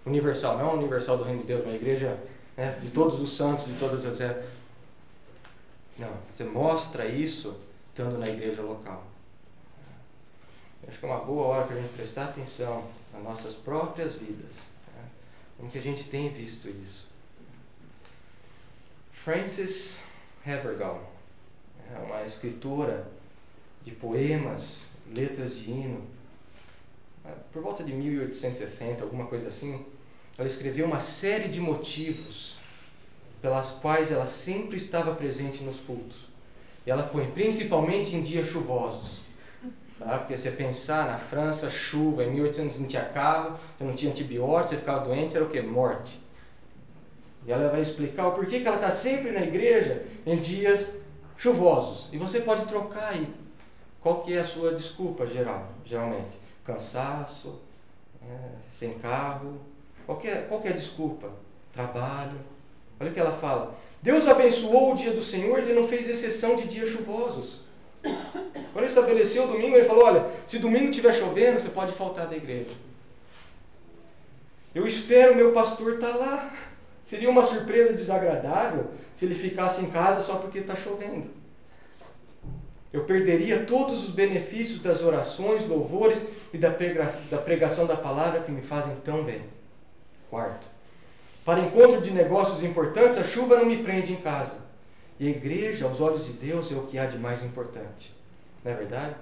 Speaker 1: universal. Não é a universal do reino de Deus, mas a igreja de todos os santos, de todas as eras. Não, você mostra isso estando na igreja local. Eu acho que é uma boa hora para a gente prestar atenção nas nossas próprias vidas. Como que a gente tem visto isso. Frances Havergal é uma escritora de poemas, letras de hino. Por volta de 1860, alguma coisa assim, ela escreveu uma série de motivos pelas quais ela sempre estava presente nos cultos. E ela põe principalmente em dias chuvosos. Porque você pensar na França, chuva, em 1800 não tinha carro, você não tinha antibiótico, você ficava doente, era o quê? Morte. E ela vai explicar o porquê que ela está sempre na igreja em dias chuvosos. E você pode trocar aí. Qual que é a sua desculpa geralmente? Cansaço, sem carro. Qual que é a desculpa? Trabalho. Olha o que ela fala. Deus abençoou o dia do Senhor, Ele não fez exceção de dias chuvosos. Quando Ele estabeleceu o domingo, Ele falou, olha, se domingo estiver chovendo, você pode faltar da igreja. Eu espero o meu pastor estar lá. Seria uma surpresa desagradável se ele ficasse em casa só porque está chovendo. Eu perderia todos os benefícios das orações, louvores e da pregação da palavra que me fazem tão bem. Quarto, para encontro de negócios importantes, a chuva não me prende em casa. E a igreja, aos olhos de Deus, é o que há de mais importante. Não é verdade?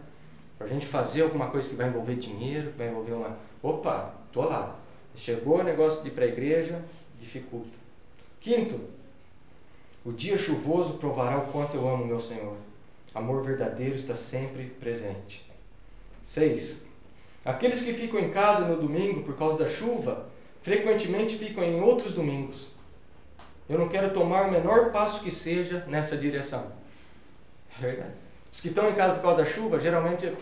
Speaker 1: Para a gente fazer alguma coisa que vai envolver dinheiro, que vai envolver uma... Opa, estou lá. Chegou o negócio de ir para a igreja, dificulta. Quinto, o dia chuvoso provará o quanto eu amo meu Senhor. Amor verdadeiro está sempre presente. 6. Aqueles que ficam em casa no domingo por causa da chuva, frequentemente ficam em outros domingos. Eu não quero tomar o menor passo que seja nessa direção. É verdade. Os que estão em casa por causa da chuva, geralmente é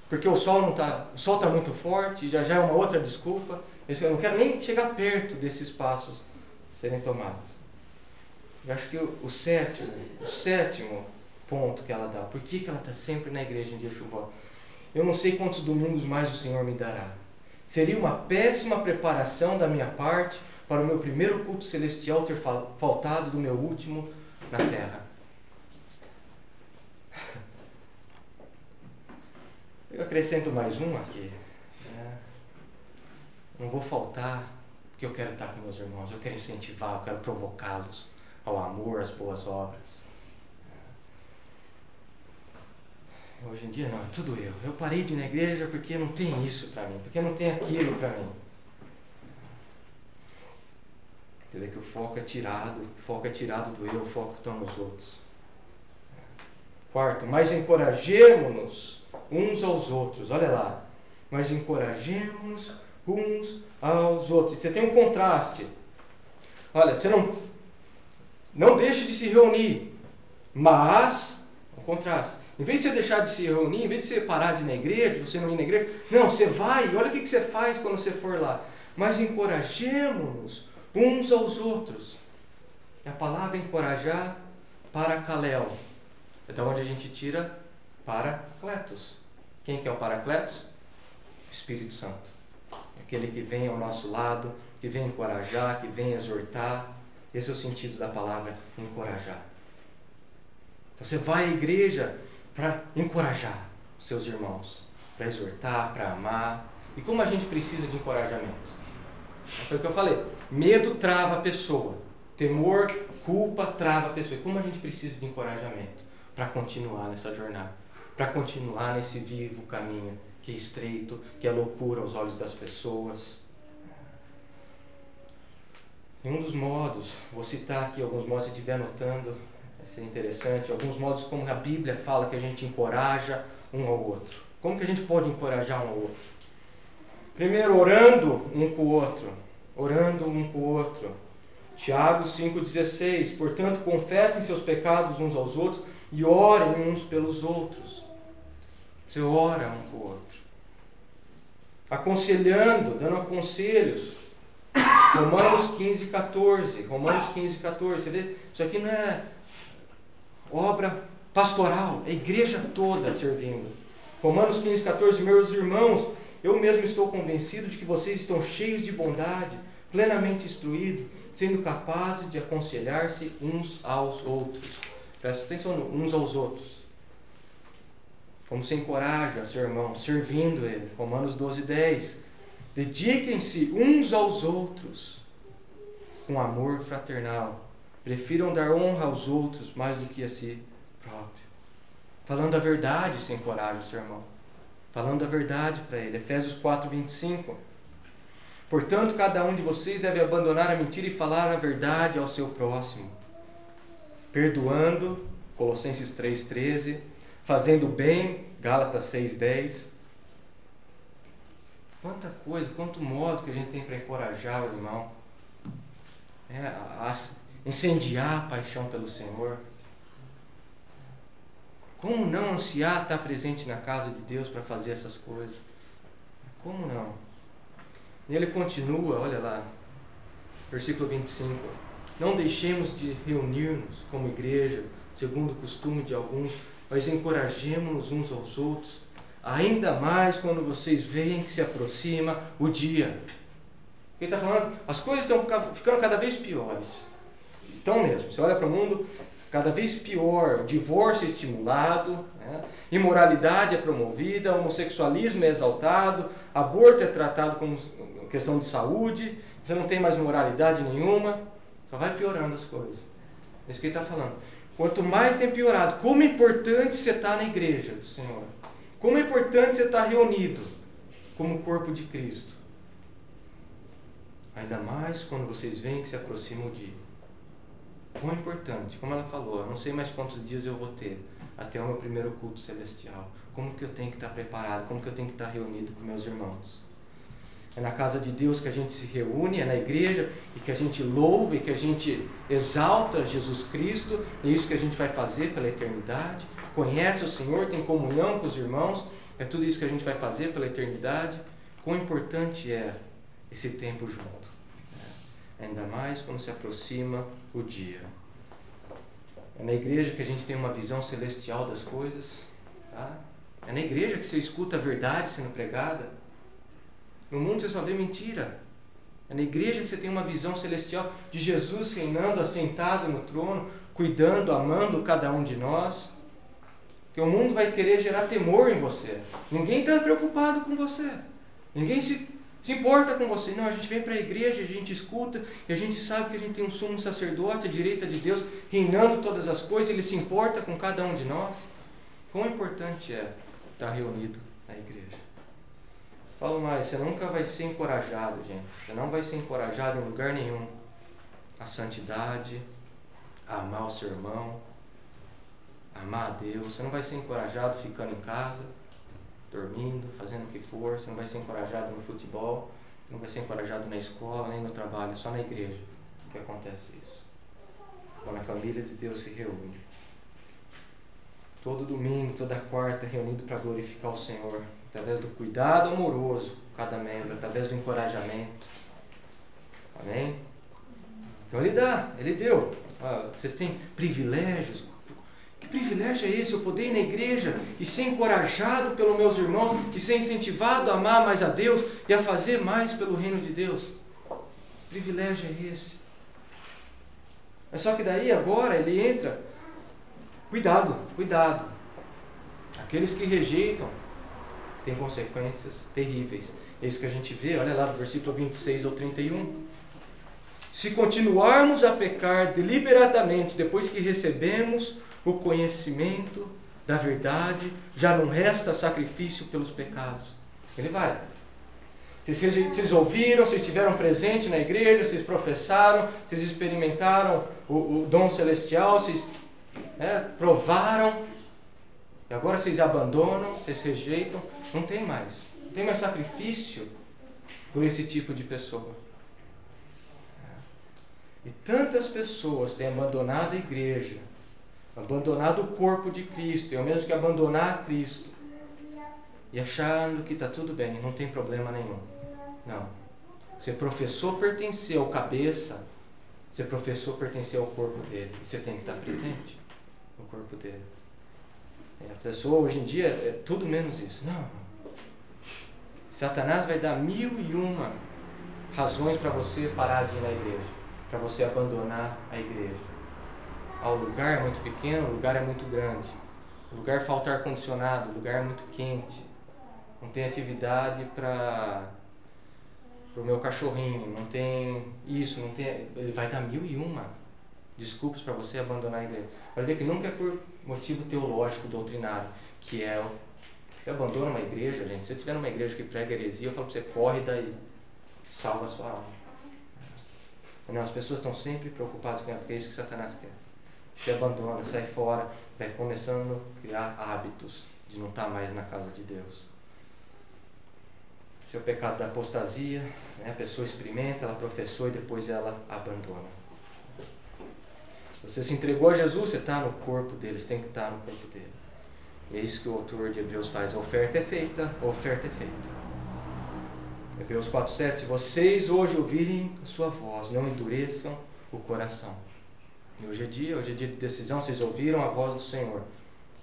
Speaker 1: porque o sol está muito forte, já é uma outra desculpa. Eu não quero nem chegar perto desses passos serem tomados. Eu acho que o sétimo ponto que ela dá, por que ela está sempre na igreja em dia chuvoso? Eu não sei quantos domingos mais o Senhor me dará. Seria uma péssima preparação da minha parte para o meu primeiro culto celestial ter faltado do meu último na terra. Eu acrescento mais um aqui. Não vou faltar porque eu quero estar com meus irmãos, eu quero incentivar, eu quero provocá-los ao amor, às boas obras. Hoje em dia não, é tudo eu. Eu parei de ir na igreja porque não tem isso para mim, porque não tem aquilo para mim. Você vê que o foco é tirado do eu, o foco está nos outros. Quarto, mas encorajemo-nos uns aos outros. Olha lá. Mas encorajemo-nos uns aos outros. Você tem um contraste. Olha, você não deixe de se reunir, mas um contraste. Em vez de você deixar de se reunir, em vez de você parar de ir na igreja, você não ir na igreja, não, você vai, olha o que você faz quando você for lá. Mas encorajemo-nos uns aos outros. E a palavra encorajar, parakaleo, é da onde a gente tira paracletos, Quem que é o Paracletos? O Espírito Santo. Aquele que vem ao nosso lado, que vem encorajar, que vem exortar. Esse é o sentido da palavra encorajar. Então você vai à igreja para encorajar os seus irmãos, para exortar, para amar. E como a gente precisa de encorajamento? Foi o que eu falei. Medo trava a pessoa. Temor, culpa trava a pessoa. E como a gente precisa de encorajamento para continuar nessa jornada? Para continuar nesse vivo caminho que é estreito, que é loucura aos olhos das pessoas. E um dos modos, vou citar aqui alguns modos, se estiver anotando, vai ser interessante, alguns modos como a Bíblia fala que a gente encoraja um ao outro. Como que a gente pode encorajar um ao outro? Primeiro, orando um com o outro. Orando um com o outro. Tiago 5,16. Portanto, confessem seus pecados uns aos outros e orem uns pelos outros. Você ora um com o outro. Aconselhando, dando conselhos. Romanos 15,14. Romanos 15,14. Você vê? Isso aqui não é obra pastoral, é a igreja toda servindo. Romanos 15,14. Meus irmãos, eu mesmo estou convencido de que vocês estão cheios de bondade, plenamente instruídos, sendo capazes de aconselhar-se uns aos outros. Presta atenção, uns aos outros. Como você encoraja seu irmão, servindo ele. Romanos 12,10. Dediquem-se uns aos outros com amor fraternal. Prefiram dar honra aos outros mais do que a si próprio. Falando a verdade, você encoraja seu irmão. Falando a verdade para ele. Efésios 4,25. Portanto, cada um de vocês deve abandonar a mentira e falar a verdade ao seu próximo. Perdoando, Colossenses 3,13. Fazendo bem, Gálatas 6,10. Quanta coisa, quanto modo que a gente tem para encorajar o irmão. A incendiar a paixão pelo Senhor. Como não ansiar estar presente na casa de Deus para fazer essas coisas? Como não? E ele continua, olha lá, versículo 25. Não deixemos de reunir-nos como igreja, segundo o costume de alguns, mas encorajemo-nos uns aos outros, ainda mais quando vocês veem que se aproxima o dia. Ele está falando, as coisas estão ficando cada vez piores. Então mesmo, você olha para o mundo, cada vez pior, o divórcio é estimulado, né? Imoralidade é promovida, homossexualismo é exaltado, aborto é tratado como questão de saúde, você não tem mais moralidade nenhuma, só vai piorando as coisas. É isso que ele está falando. Quanto mais tem piorado, como é importante você estar na igreja do Senhor. Como é importante você estar reunido como corpo de Cristo. Ainda mais quando vocês veem que se aproxima o dia. Quão importante, como ela falou, eu não sei mais quantos dias eu vou ter até o meu primeiro culto celestial. Como que eu tenho que estar preparado, como que eu tenho que estar reunido com meus irmãos. É na casa de Deus que a gente se reúne, é na igreja, e que a gente louva e que a gente exalta Jesus Cristo. É isso que a gente vai fazer pela eternidade. Conhece o Senhor, tem comunhão com os irmãos. É tudo isso que a gente vai fazer pela eternidade. Quão importante é esse tempo junto. Ainda mais quando se aproxima o dia. É na igreja que a gente tem uma visão celestial das coisas. Tá? É na igreja que você escuta a verdade sendo pregada. No mundo você só vê mentira. É na igreja que você tem uma visão celestial de Jesus reinando, assentado no trono, cuidando, amando cada um de nós. Porque o mundo vai querer gerar temor em você. Ninguém está preocupado com você. Ninguém se importa com você. Não, a gente vem para a igreja, a gente escuta, e a gente sabe que a gente tem um sumo sacerdote à direita de Deus, reinando todas as coisas, ele se importa com cada um de nós. Quão importante é estar reunido na igreja. Falo mais, você nunca vai ser encorajado, gente. Você não vai ser encorajado em lugar nenhum. A santidade, a amar o seu irmão, a amar a Deus. Você não vai ser encorajado ficando em casa, dormindo, fazendo o que for. Você não vai ser encorajado no futebol. Você não vai ser encorajado na escola, nem no trabalho. É só na igreja que acontece isso. Quando a família de Deus se reúne. Todo domingo, toda quarta, reunido para glorificar o Senhor. Através do cuidado amoroso, cada membro, através do encorajamento. Amém? Então ele dá, ele deu. Vocês têm privilégios. Que Que privilégio é esse, eu poder ir na igreja e ser encorajado pelos meus irmãos e ser incentivado a amar mais a Deus e a fazer mais pelo reino de Deus. Que privilégio é esse? Mas só que daí agora ele entra, cuidado, cuidado. Aqueles que rejeitam têm consequências terríveis. É isso que a gente vê, olha lá do versículo 26 ao 31. Se continuarmos a pecar deliberadamente depois que recebemos o conhecimento da verdade, já não resta sacrifício pelos pecados. Ele vai. Vocês ouviram, vocês estiveram presentes na igreja, vocês professaram, vocês experimentaram o dom celestial, vocês provaram, e agora vocês abandonam, vocês rejeitam. Não tem mais. Não tem mais sacrifício por esse tipo de pessoa. E tantas pessoas têm abandonado a igreja, abandonado o corpo de Cristo, é o mesmo que abandonar Cristo, e achando que está tudo bem, não tem problema nenhum. Não. Você professou pertencer ao cabeça, você professou pertencer ao corpo dele, e você tem que estar presente no corpo dele. A pessoa hoje em dia é tudo menos isso. Não. Satanás vai dar 1001 razões para você parar de ir na igreja, para você abandonar a igreja. O lugar é muito pequeno, o lugar é muito grande. O lugar falta ar-condicionado, o lugar é muito quente. Não tem atividade para o meu cachorrinho, não tem isso, não tem. Ele vai dar 1001 desculpas para você abandonar a igreja. Vai ver que nunca é por motivo teológico, doutrinário, que é você abandona uma igreja, gente. Se você estiver numa igreja que prega heresia, eu falo para você, corre daí, salva a sua alma. Não, as pessoas estão sempre preocupadas com ela, porque é isso que Satanás quer. Você abandona, sai fora, vai começando a criar hábitos de não estar mais na casa de Deus. Esse é o pecado da apostasia, né? A pessoa experimenta, ela professou e depois ela abandona. Você se entregou a Jesus, você está no corpo dele, você tem que estar no corpo dele. E é isso que o autor de Hebreus faz. A oferta é feita, a oferta é feita. Hebreus 4,7. Se vocês hoje ouvirem a sua voz, não endureçam o coração. E hoje é dia de decisão. Vocês ouviram a voz do Senhor.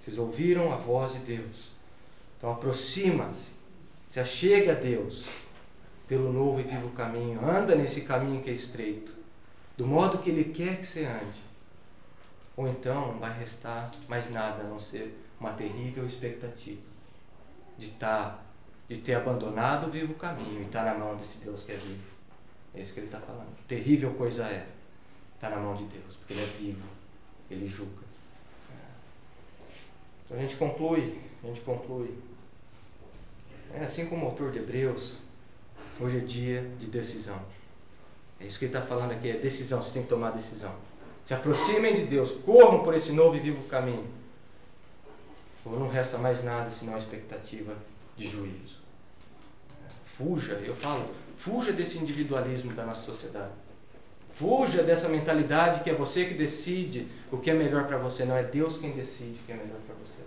Speaker 1: Vocês ouviram a voz de Deus. Então aproxima-se. Se achega a Deus pelo novo e vivo caminho. Anda nesse caminho que é estreito, do modo que Ele quer que você ande. Ou então não vai restar mais nada a não ser uma terrível expectativa de ter abandonado o vivo caminho e estar na mão desse Deus que é vivo. É isso que ele está falando. Terrível coisa é estar na mão de Deus, porque Ele é vivo, Ele julga. Então a gente conclui. Assim como o autor de Hebreus, hoje é dia de decisão. É isso que ele está falando aqui, é decisão, você tem que tomar decisão. Se aproximem de Deus, corram por esse novo e vivo caminho. Ou não resta mais nada senão a expectativa de juízo. Fuja desse individualismo da nossa sociedade. Fuja dessa mentalidade que é você que decide o que é melhor para você, não é Deus quem decide o que é melhor para você.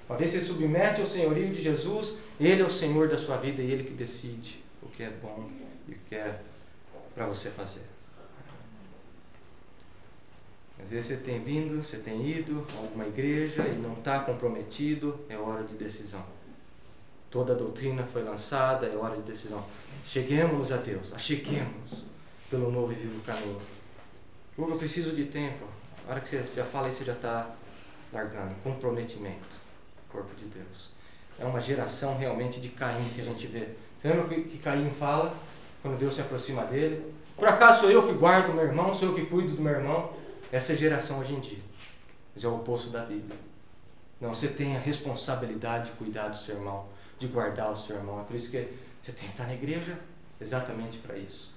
Speaker 1: Uma vez você submete ao senhorio de Jesus, Ele é o Senhor da sua vida e Ele que decide o que é bom e o que é para você fazer. Às vezes você tem vindo, você tem ido a alguma igreja e não está comprometido, é hora de decisão. Toda a doutrina foi lançada, é hora de decisão. Cheguemos a Deus, acheguemos pelo novo e vivo caminho. Hugo, eu preciso de tempo. A hora que você já fala isso, você já está largando. Comprometimento. Corpo de Deus. É uma geração realmente de Caim que a gente vê. Você lembra o que Caim fala quando Deus se aproxima dele? Por acaso sou eu que guardo o meu irmão? Sou eu que cuido do meu irmão? Essa é a geração hoje em dia. Mas é o oposto da Bíblia. Não, você tem a responsabilidade de cuidar do seu irmão, de guardar o seu irmão. É por isso que você tem que estar na igreja, exatamente para isso.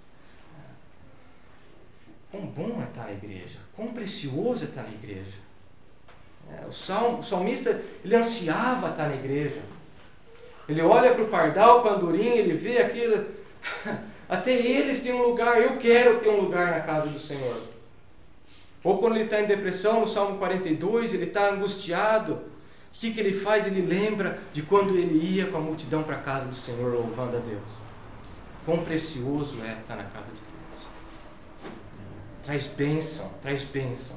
Speaker 1: Quão bom é estar na igreja, quão precioso é estar na igreja. O salmista, ele ansiava estar na igreja. Ele olha para o pardal, para o andorim, ele vê aquilo. Até eles têm um lugar, eu quero ter um lugar na casa do Senhor. Ou quando ele está em depressão, no Salmo 42, ele está angustiado. O que ele faz? Ele lembra de quando ele ia com a multidão para a casa do Senhor, louvando a Deus. Quão precioso é estar na casa de Deus. Traz bênção, traz bênção.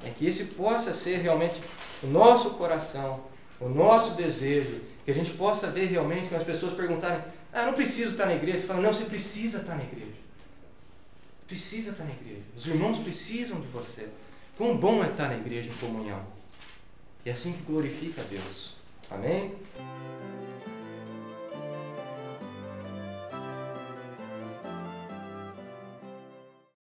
Speaker 1: É que esse possa ser realmente o nosso coração, o nosso desejo, que a gente possa ver realmente quando as pessoas perguntarem: ah, não preciso estar na igreja. Você fala: não, você precisa estar na igreja. Precisa estar na igreja. Os irmãos precisam de você. Quão bom é estar na igreja em comunhão. E é assim que glorifica a Deus. Amém?